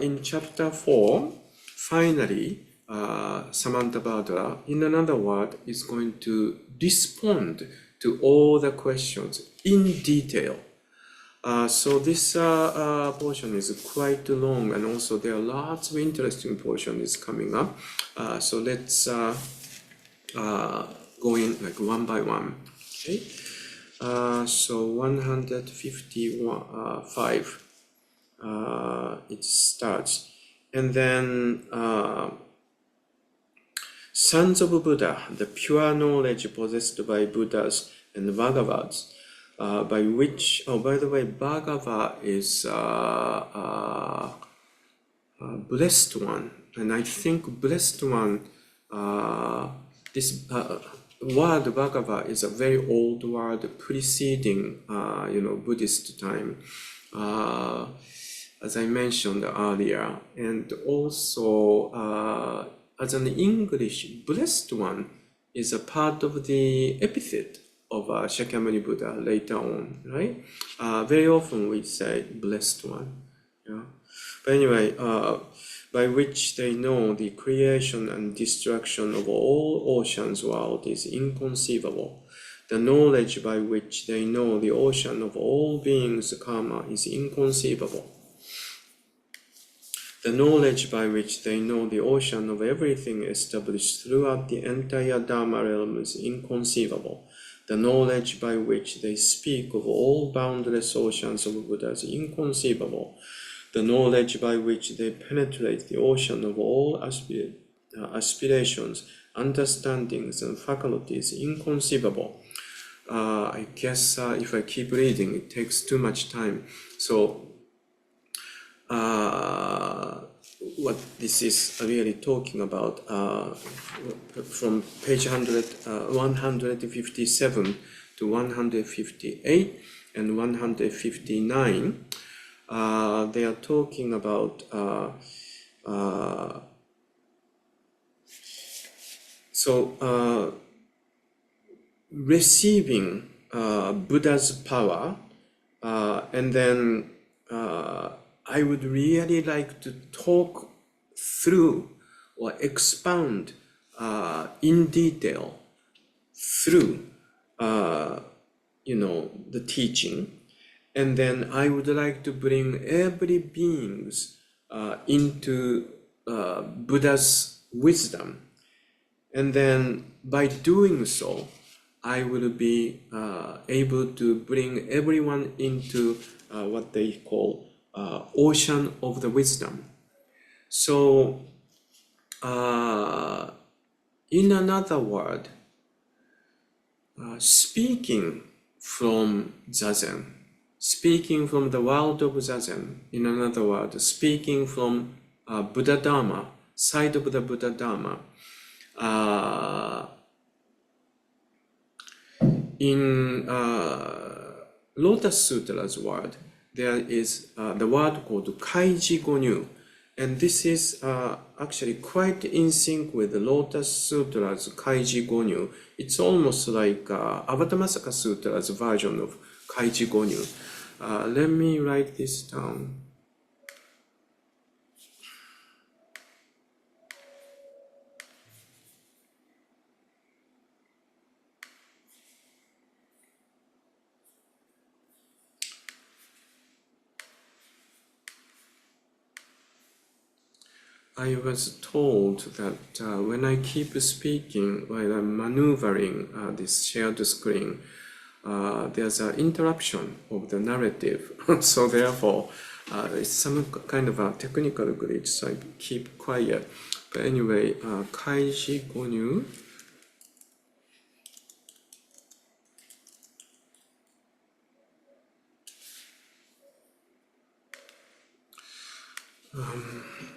in chapter 4, finally, Samantabhadra, in another word, is going to respond to all the questions in detail. So this portion is quite long, and also there are lots of interesting portions coming up. So let's go in like one by one. Okay. So 155. It starts, and then sons of Buddha, the pure knowledge possessed by Buddhas and Bhagavats, by which, by the way, Bhagava is blessed one, and I think blessed one, this word Bhagava is a very old word preceding, Buddhist time, as I mentioned earlier, and also as an English, blessed one is a part of the epithet of Shakyamuni Buddha later on, right? Very often we say blessed one. Yeah. But anyway, by which they know the creation and destruction of all oceans world is inconceivable. The knowledge by which they know the ocean of all beings karma is inconceivable. The knowledge by which they know the ocean of everything established throughout the entire Dharma realm is inconceivable. The knowledge by which they speak of all boundless oceans of Buddha is inconceivable. The knowledge by which they penetrate the ocean of all aspirations, understandings, and faculties is inconceivable. I guess if I keep reading, it takes too much time. So, what this is really talking about, from page 157 to 158 and 159, they are talking about receiving Buddha's power, and then I would really like to talk through or expound in detail through the teaching, and then I would like to bring every beings into Buddha's wisdom, and then by doing so I will be able to bring everyone into what they call ocean of the wisdom. So in another word, speaking from zazen, speaking from the world of zazen, in another word, speaking from Buddha Dharma, side of the Buddha Dharma, in Lotus Sutra's word, there is the word called Kaiji Gonyu, and this is actually quite in sync with the Lotus Sutra's Kaiji Gonyu. It's almost like Avatamsaka Sutra's version of Kaiji Gonyu. Let me write this down. I was told that when I keep speaking while I'm maneuvering this shared screen, there's an interruption of the narrative. So therefore, it's some kind of a technical glitch, so I keep quiet. But anyway, Kaiji Gonyu.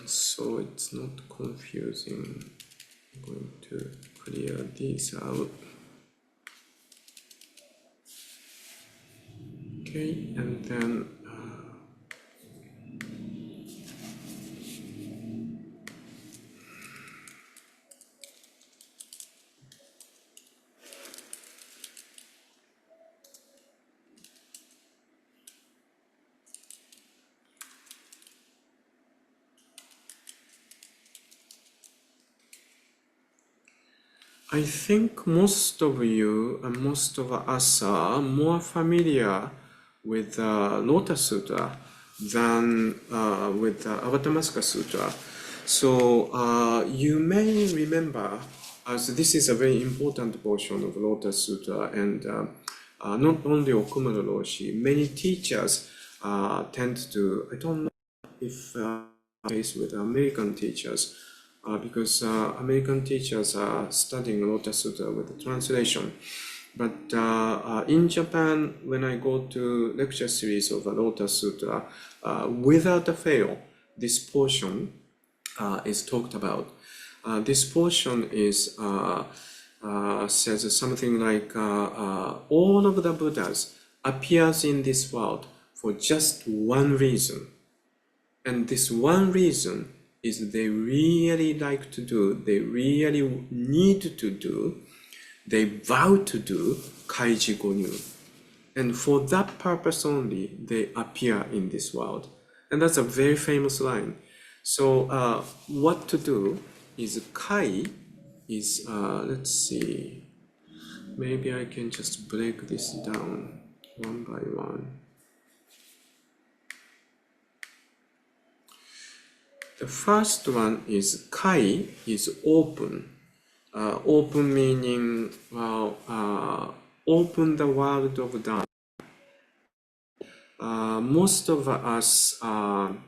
So it's not confusing. I'm going to clear these out. Okay, and then I think most of you and most of us are more familiar with Lotus Sutra than with Avatamsaka Sutra. So you may remember, as this is a very important portion of Lotus Sutra, and not only Okumura Roshi, many teachers tend to, I don't know if case with American teachers, because American teachers are studying Lotus Sutra with the translation. But in Japan, when I go to lecture series of Lotus Sutra, without a fail, this portion is talked about. This portion is says something like all of the Buddhas appears in this world for just one reason. And this one reason is they really like to do, they really need to do, they vow to do Kaiji Gonyu. And for that purpose only, they appear in this world. And that's a very famous line. So what to do is Kai is, let's see, maybe I can just break this down one by one. The first one is Kai is open. Open meaning, well, open the world of Dharma. Most of us, I'm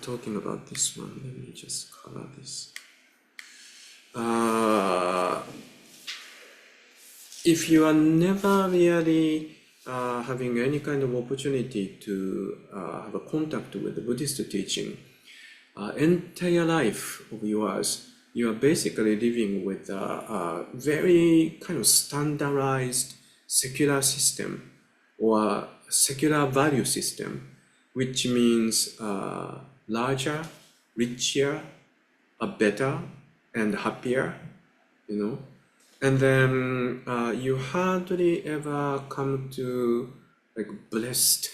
talking about this one, let me just cover this. If you are never really having any kind of opportunity to have a contact with the Buddhist teaching, entire life of yours, you are basically living with a very kind of standardized secular system or secular value system, which means larger, richer, better, and happier, you know. And then you hardly ever come to like blessed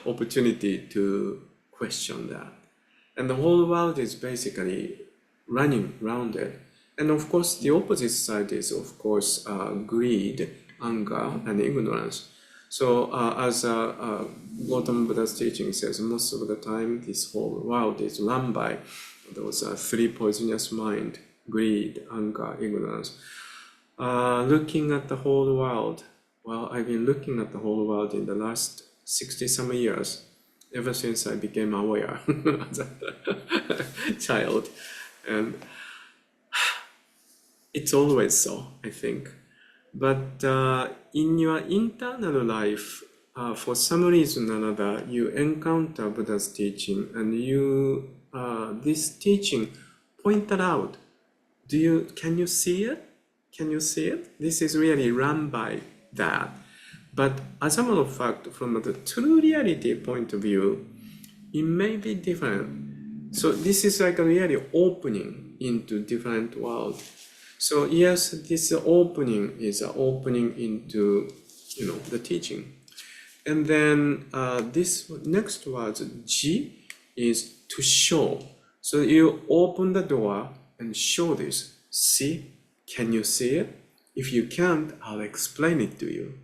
opportunity to question that. And the whole world is basically running around it. And of course, the opposite side is, of course, greed, anger, and ignorance. So, as Gautama Buddha's teaching says, most of the time, this whole world is run by those three poisonous mind: greed, anger, ignorance. Looking at the whole world, well, I've been looking at the whole world in the last 60-some years, ever since I became aware as a child. And it's always so, I think. But in your internal life, for some reason or another, you encounter Buddha's teaching, and you this teaching pointed out. Can you see it? Can you see it? This is really run by that. But as a matter of fact, from the true reality point of view, it may be different. So this is like a really opening into different world. So yes, this opening is an opening into, the teaching. And then this next word, ji, is to show. So you open the door and show this. See? Can you see it? If you can't, I'll explain it to you.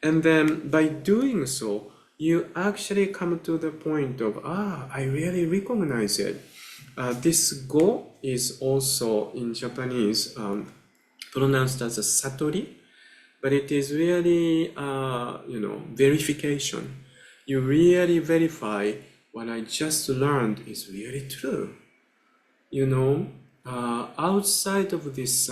And then by doing so, you actually come to the point of, I really recognize it. This go is also in Japanese pronounced as a satori, but it is really, verification. You really verify what I just learned is really true. Outside of this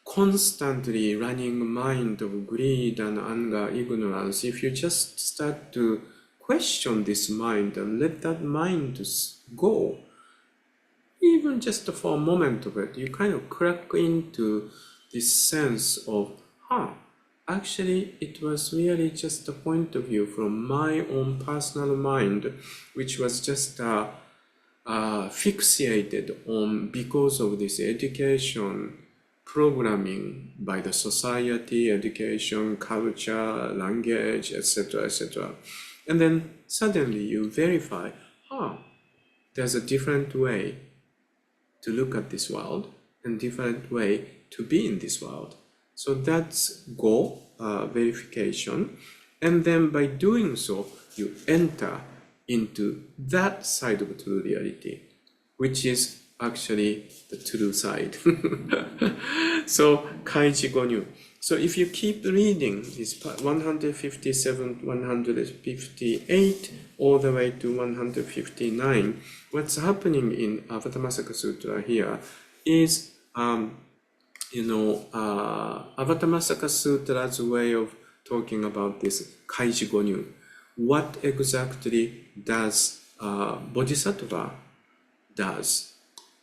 constantly running mind of greed and anger, ignorance, if you just start to question this mind and let that mind go, even just for a moment of it, you kind of crack into this sense of, actually it was really just a point of view from my own personal mind, which was just fixated on because of this education, programming by the society, education, culture, language, etc., etc. And then suddenly you verify, there's a different way to look at this world and different way to be in this world. So that's go, verification. And then by doing so, you enter into that side of true reality, which is actually the true side. So, Kaiji Gonyu. So if you keep reading this 157, 158, all the way to 159, what's happening in Avatamsaka Sūtra here is, Avatamsaka Sūtra's way of talking about this Kaiji Gonyu. What exactly does Bodhisattva does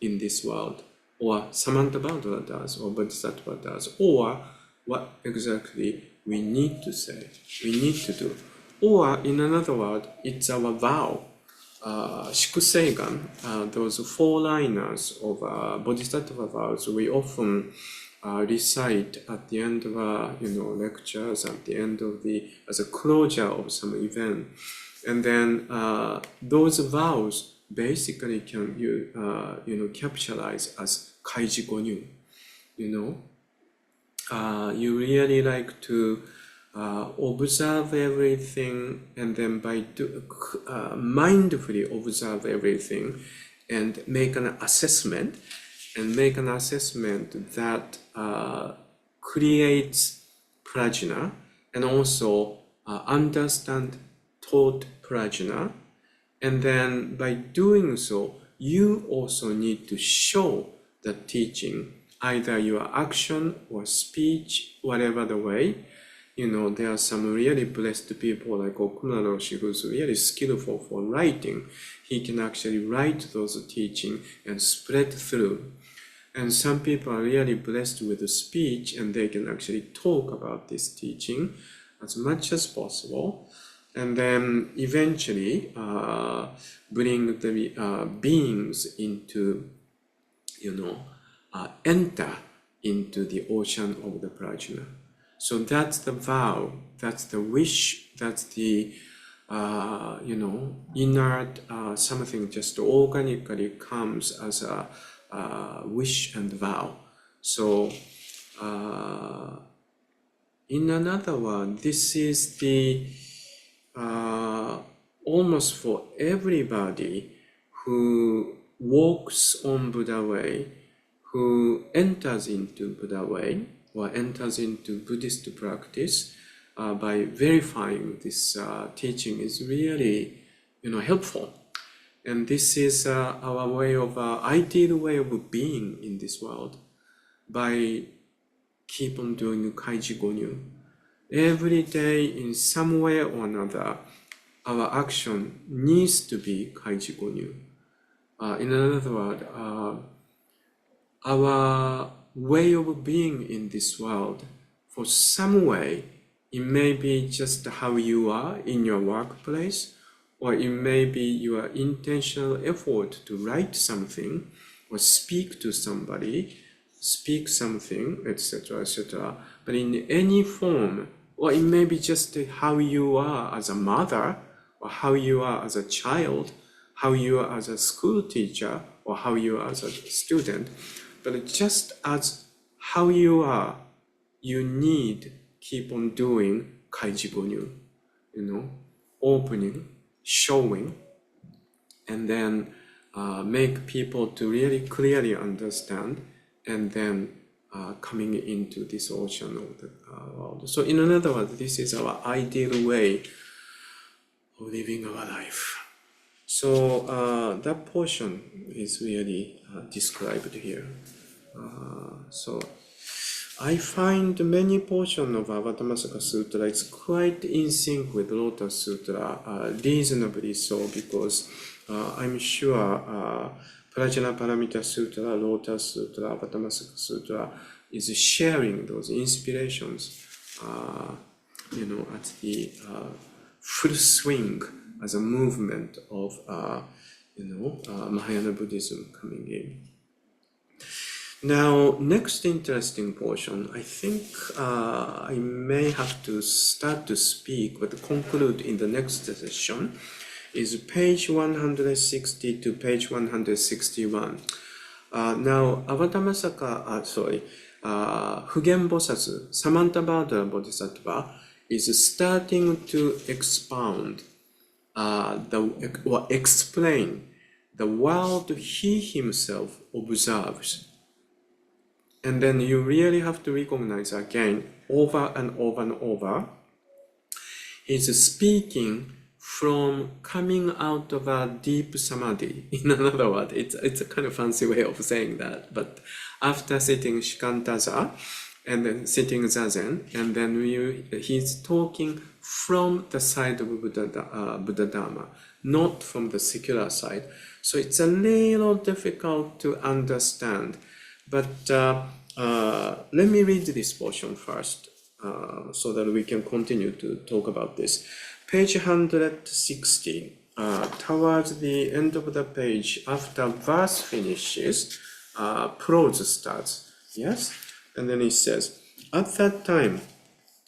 in this world, or Samantabhadra does, or Bodhisattva does, or what exactly we need to say, we need to do. Or in another word, it's our vow, shikuseigan, those four-liners of Bodhisattva vows we often recite at the end of lectures, at the end of as a closure of some event. And then those vows basically can capitalize as Kaiji Gonyu. You really like to observe everything, and then by mindfully observe everything and make an assessment, that creates prajna, and also understand taught prajna. And then by doing so, you also need to show the teaching, either your action or speech, whatever the way. There are some really blessed people like Okumura Roshi, who's really skillful for writing. He can actually write those teaching and spread through. And some people are really blessed with the speech, and they can actually talk about this teaching as much as possible. And then eventually bring the beings into, enter into the ocean of the prajna. So that's the vow, that's the wish, that's the inert something just organically comes as a wish and vow. So in another word, this is the almost for everybody who walks on Buddha way, who enters into Buddha way or enters into Buddhist practice by verifying this teaching is really helpful. And this is our way of ideal way of being in this world, by keep on doing Kaiji Gonyu. Every day in some way or another, our action needs to be Kaiji Gonyu. In other words, our way of being in this world, for some way, it may be just how you are in your workplace, or it may be your intentional effort to write something, or speak to somebody, speak something, etc., etc. But in any form, or it may be just how you are as a mother, or how you are as a child, how you are as a school teacher, or how you are as a student. But just as how you are, you need keep on doing Kaiji Gonyu, opening, showing, and then make people to really clearly understand, and then coming into this ocean of the world. So in other words, this is our ideal way of living our life. So that portion is really described here. So I find many portions of Avatamsaka Sūtra is quite in sync with Lotus Sutra, reasonably so, because I'm sure Prajna Paramita Sutra, Lotus Sutra, Avatamsaka Sutra is sharing those inspirations, at the full swing as a movement of, Mahayana Buddhism coming in. Now, next interesting portion, I think I may have to start to speak, but conclude in the next session, is page 160 to page 161. Now, Avatamsaka, Fugen Bosatsu, Samantabhadra Bodhisattva, is starting to expound or explain the world he himself observes. And then you really have to recognize again, over and over and over, he's speaking from coming out of a deep samadhi. In another word, it's a kind of fancy way of saying that, but after sitting shikantaza, and then sitting zazen, and then he's talking from the side of Buddha Dharma, not from the secular side. So it's a little difficult to understand. But let me read this portion first, so that we can continue to talk about this. Page 160, towards the end of the page, after verse finishes, prose starts. Yes? And then it says, at that time,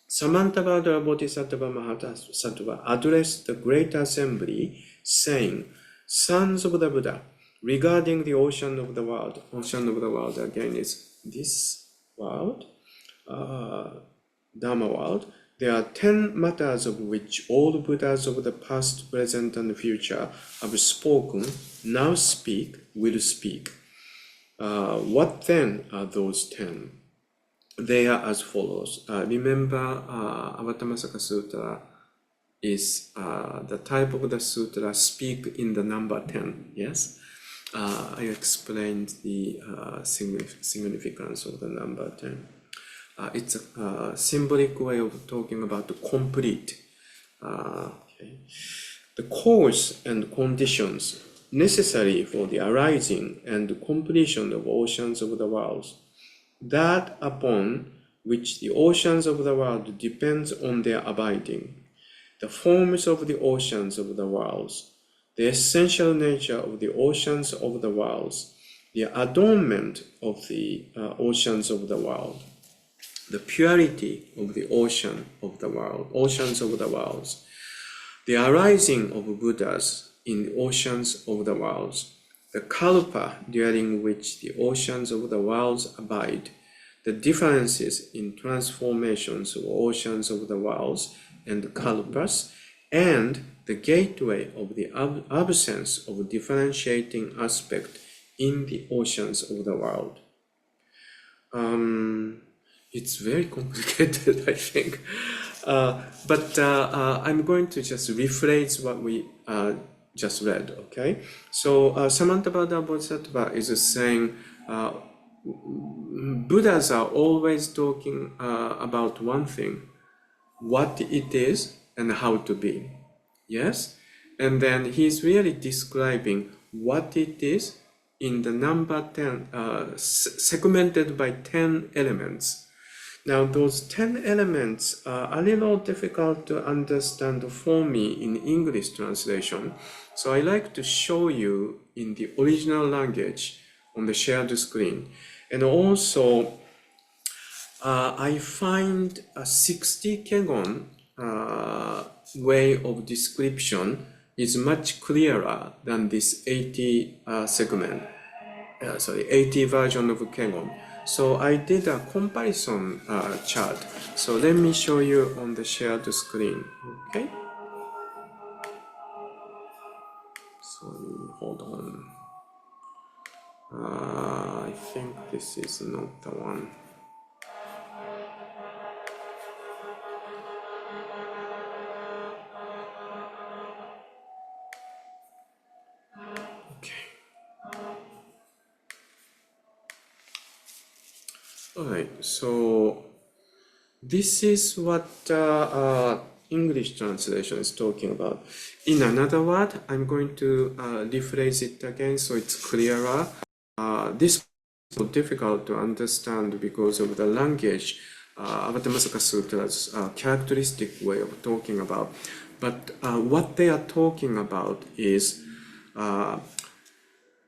Samantabhadra Bodhisattva Mahasattva addressed the great assembly, saying, Sons of the Buddha, regarding the ocean of the world again is this world, Dharma world, there are 10 matters of which all Buddhas of the past, present, and future have spoken, now speak, will speak. What then are those 10? They are as follows. Remember, Avatamsaka Sūtra is the type of the sutra speak in the number 10, yes? I explained the significance of the number 10. It's a symbolic way of talking about the complete. Okay. The cause and conditions necessary for the arising and completion of oceans of the world, that upon which the oceans of the world depends on their abiding, the forms of the oceans of the world, the essential nature of the oceans of the world, the adornment of the oceans of the world, the purity of the oceans of the worlds, the arising of Buddhas in the oceans of the worlds, the kalpa during which the oceans of the worlds abide, the differences in transformations of oceans of the worlds and the kalpas, and the gateway of the absence of differentiating aspect in the oceans of the world. It's very complicated, I think. But I'm going to just rephrase what we just read, okay? So Samantabhadra Bodhisattva is saying Buddhas are always talking about one thing, what it is and how to be, yes? And then he's really describing what it is in the number 10, segmented by 10 elements. Now, those 10 elements are a little difficult to understand for me in English translation. So I like to show you in the original language on the shared screen. And also, I find a 60 kegon way of description is much clearer than this 80 80 version of kegon. So I did a comparison chart. So let me show you on the shared screen, okay? So hold on. I think this is not the one. Alright, so this is what English translation is talking about. In another word, I'm going to rephrase it again so it's clearer. This is so difficult to understand because of the language, Avatamsaka Sutra's characteristic way of talking about. But what they are talking about is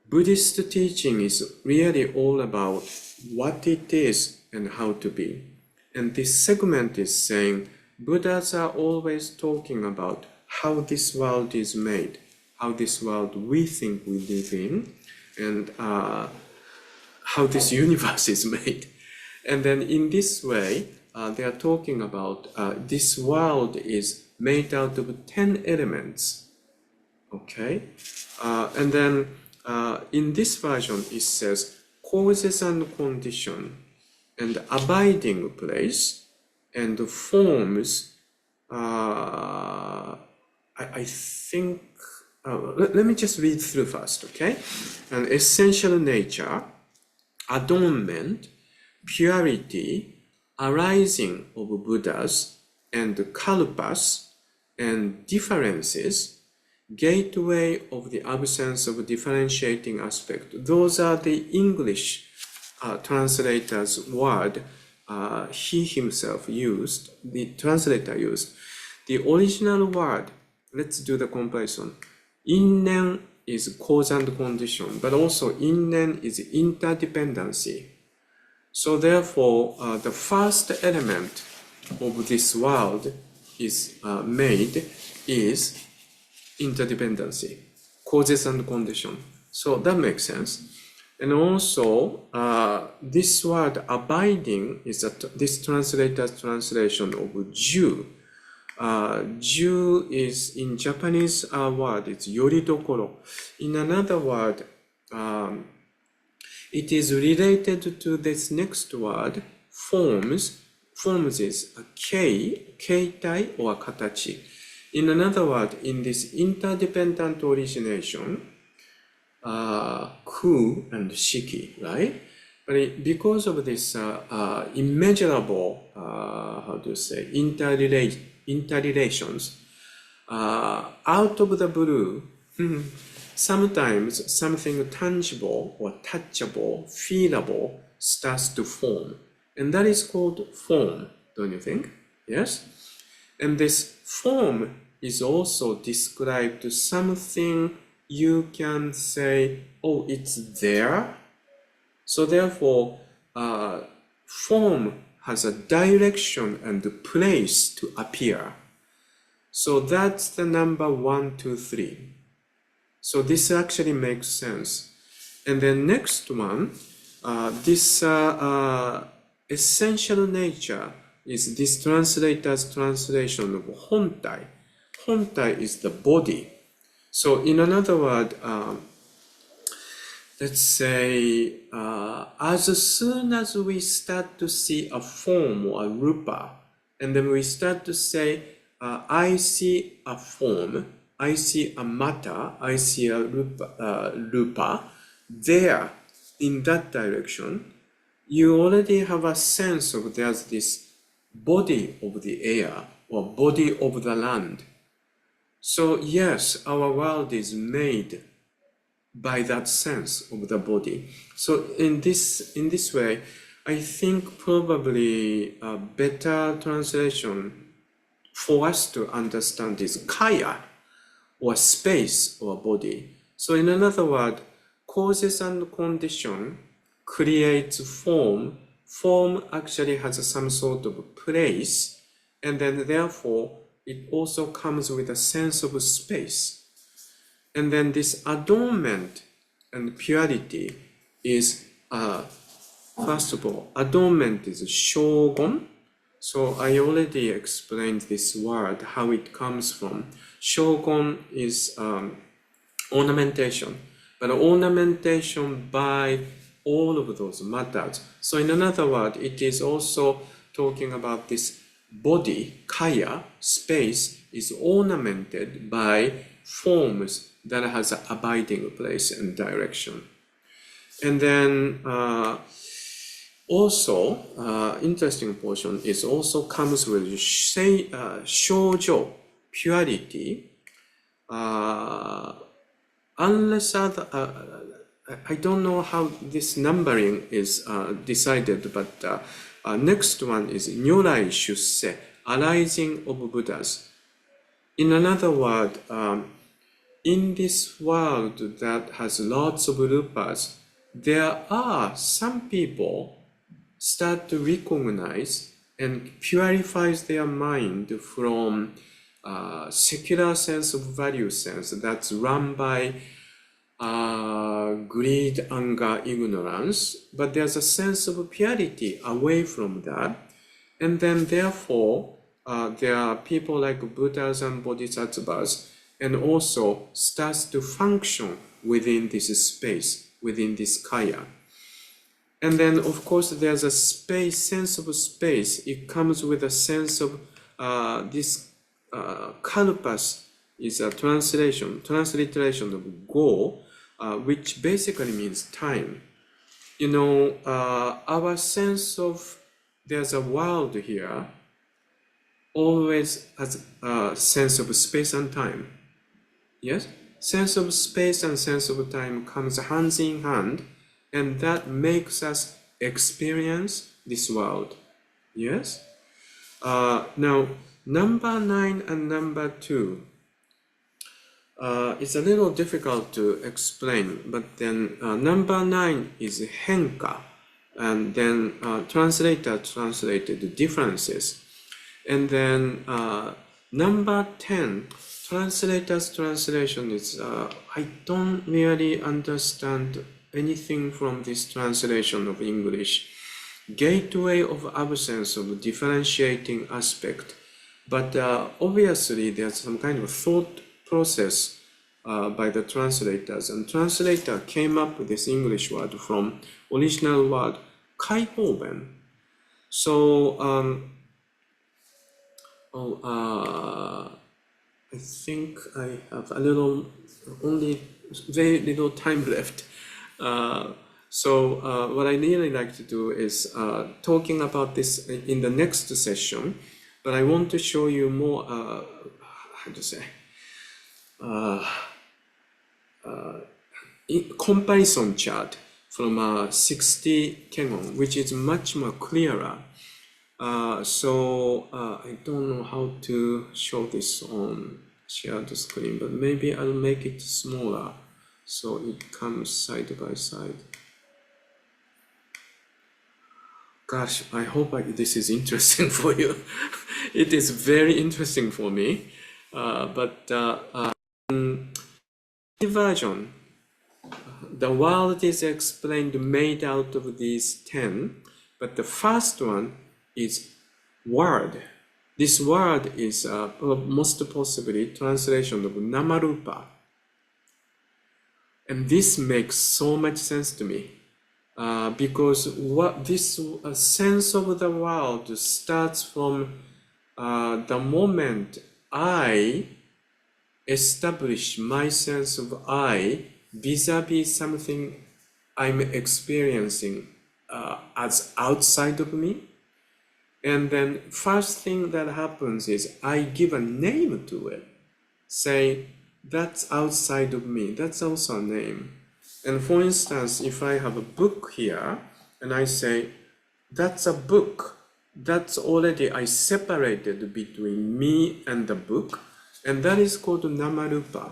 Buddhist teaching is really all about what it is and how to be. And this segment is saying Buddhas are always talking about how this world is made, how this world we think we live in, and how this universe is made. And then in this way, they are talking about this world is made out of 10 elements. Okay? And then in this version, it says causes and condition, and abiding place, and forms. I think, let me just read through first, okay? And essential nature, adornment, purity, arising of Buddhas, and kalpas, and differences, gateway of the absence of differentiating aspect. Those are the English translator's word he himself used, the translator used. The original word, let's do the comparison. Innen is cause and condition, but also innen is interdependency. So therefore, the first element of this world is made is interdependency, causes and condition. So that makes sense. And also, this word abiding is this translator's translation of ju. Ju is in Japanese word, it's yoridokoro. In another word, it is related to this next word, forms. Forms is a keitai or katachi. In another word, in this interdependent origination, ku and shiki, right? But because of this immeasurable, interrelations, out of the blue, sometimes something tangible or touchable, feelable starts to form. And that is called form, don't you think? Yes? And this form is also described to something you can say, oh, it's there, So therefore, form has a direction and place to appear. So that's the number 1, 2, 3. So this actually makes sense. And then next one, this essential nature is this translator's translation of hontai. Hontai is the body. So in another word, let's say, as soon as we start to see a form or a rupa, and then we start to say, I see a form, I see a matter, I see a rupa, there, in that direction, you already have a sense of there's this body of the air or body of the land. So yes, our world is made by that sense of the body. So in this way, I think probably a better translation for us to understand is kaya, or space, or body. So in another word, causes and condition creates form. Form actually has some sort of place, and then therefore it also comes with a sense of space. And then this adornment and purity is, first of all, adornment is shogun. So I already explained this word, how it comes from. Shogun is ornamentation, but ornamentation by all of those matters. So in another word, it is also talking about this body, kaya, space, is ornamented by forms that has an abiding place and direction. And then also, interesting portion is also comes with shoujo, purity. Unless I don't know how this numbering is decided, but next one is Nyorai Shusse, arising of Buddhas. In another word, in this world that has lots of rupas, there are some people start to recognize and purifies their mind from secular sense of value sense that's run by greed, anger, ignorance, but there's a sense of purity away from that. And then therefore, there are people like Buddhas and Bodhisattvas, and also starts to function within this space, within this kaya. And then of course there's a space, sense of space. It comes with a sense of this kalpas is a transliteration of go, which basically means time. You know, our sense of there's a world here always has a sense of space and time. Yes? Sense of space and sense of time comes hand in hand, and that makes us experience this world. Yes? Now, number 9 and number 2, it's a little difficult to explain, but then number 9 is henka, and then translator translated the differences. And then number 10, translator's translation is, I don't really understand anything from this translation of English. Gateway of absence of differentiating aspect. But obviously there's some kind of thought process by the translators, and translator came up with this English word from original word kaihoben. So I think I have only very little time left. So what I really like to do is talking about this in the next session, but I want to show you more, how to say, comparison chart from 60 Kengon, which is much more clearer. So I don't know how to show this on shared screen, but maybe I'll make it smaller so it comes side by side. Gosh, I hope this is interesting for you. It is very interesting for me. But in version, the world is explained made out of these 10, but the first one is word. This word is most possibly translation of Namarupa. And this makes so much sense to me. Because what this sense of the world starts from the moment I establish my sense of I vis-a-vis something I'm experiencing as outside of me. And then first thing that happens is I give a name to it. Say, that's outside of me. That's also a name. And for instance, if I have a book here and I say, that's a book, that's already I separated between me and the book, and that is called Namarupa.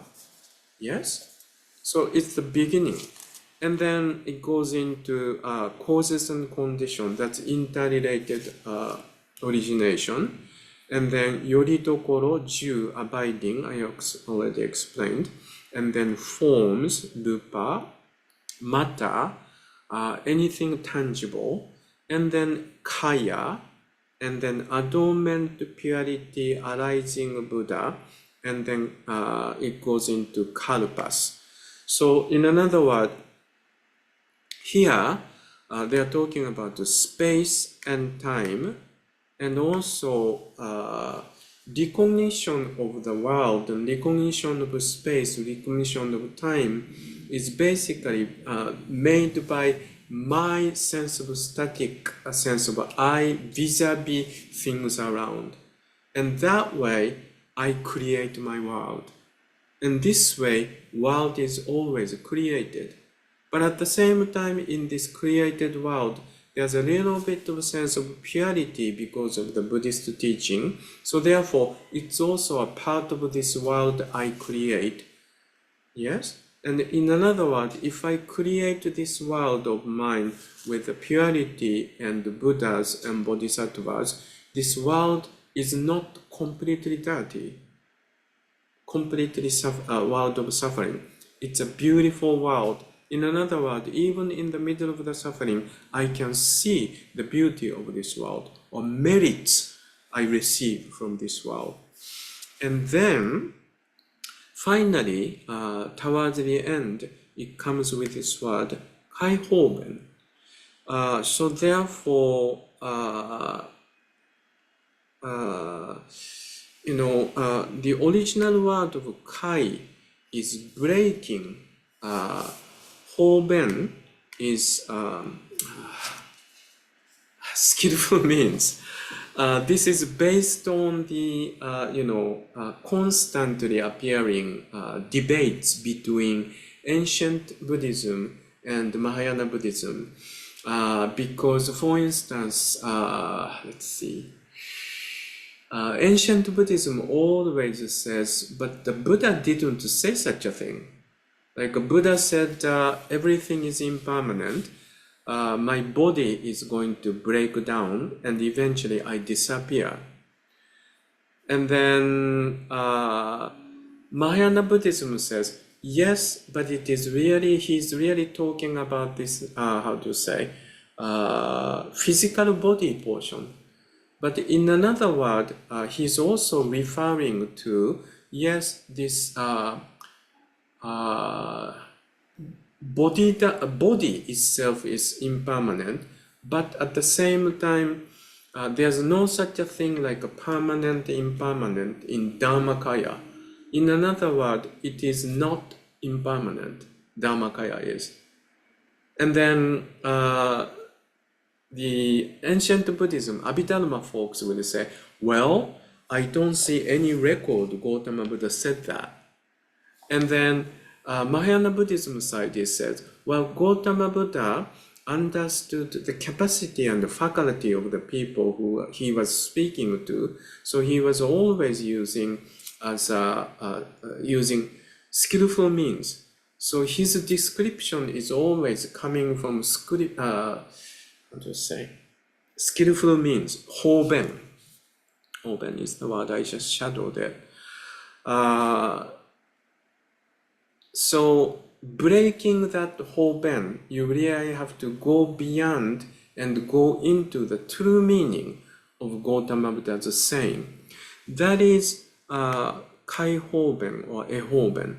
Yes? So it's the beginning. And then it goes into causes and conditions, that's interrelated origination. And then yoritokoro, ju, abiding, I already explained. And then forms, rupa, matter, anything tangible, and then kaya, and then adornment, purity, arising Buddha, and then it goes into kalpas. So in another word, here they are talking about the space and time, and also recognition of the world and recognition of space, recognition of time is basically made by my sense of static, a sense of I vis-a-vis things around. And that way, I create my world. And this way, world is always created. But at the same time, in this created world, there's a little bit of a sense of purity because of the Buddhist teaching. So therefore, it's also a part of this world I create. Yes? And in another word, if I create this world of mine with the purity and the Buddhas and Bodhisattvas, this world is not completely dirty, completely world of suffering. It's a beautiful world. In another word, even in the middle of the suffering, I can see the beauty of this world or merits I receive from this world. And then, finally, towards the end, it comes with this word, kaihoben. So therefore, the original word of kai is breaking. Hoben is skillful means. This is based on the constantly appearing debates between ancient Buddhism and Mahayana Buddhism. Because, for instance, let's see. Ancient Buddhism always says, but the Buddha didn't say such a thing. Like Buddha said, everything is impermanent. My body is going to break down and eventually I disappear. And then Mahayana Buddhism says, yes, but it is really, he's really talking about this, physical body portion. But in another word, he's also referring to, yes, this body itself is impermanent, but at the same time, there's no such a thing like a permanent impermanent in Dharmakaya. In another word, it is not impermanent. Dharmakaya is. And then the ancient Buddhism, Abhidharma folks will say, well, I don't see any record Gautama Buddha said that. And then Mahayana Buddhism side is said, well, Gautama Buddha understood the capacity and the faculty of the people who he was speaking to, so he was always using using skillful means. So his description is always coming from skillful means hoben. Hoben is the word I just shadowed it. So breaking that hoben, you really have to go beyond and go into the true meaning of Gautama Buddha's saying. That is kai hoben or ehoben.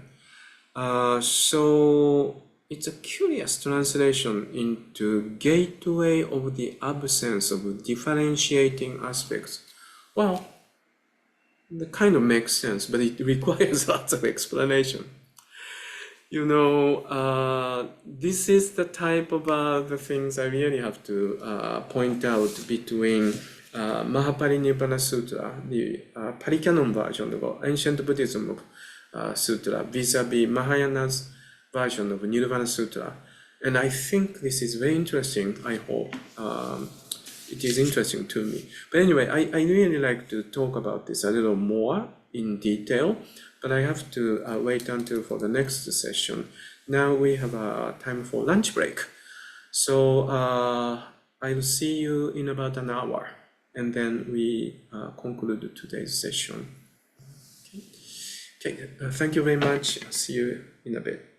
So it's a curious translation into gateway of the absence of differentiating aspects. Well, that kind of makes sense, but it requires lots of explanation. You know, this is the type of the things I really have to point out between Mahaparinibbana Sutra, the Paricanon version of ancient Buddhism of Sutra, vis-a-vis Mahayana's version of Nirvana Sutra. And I think this is very interesting, I hope. It is interesting to me. But anyway, I really like to talk about this a little more in detail, but I have to wait until for the next session. Now we have time for lunch break. So I'll see you in about an hour, and then we conclude today's session. Okay, thank you very much. I'll see you in a bit.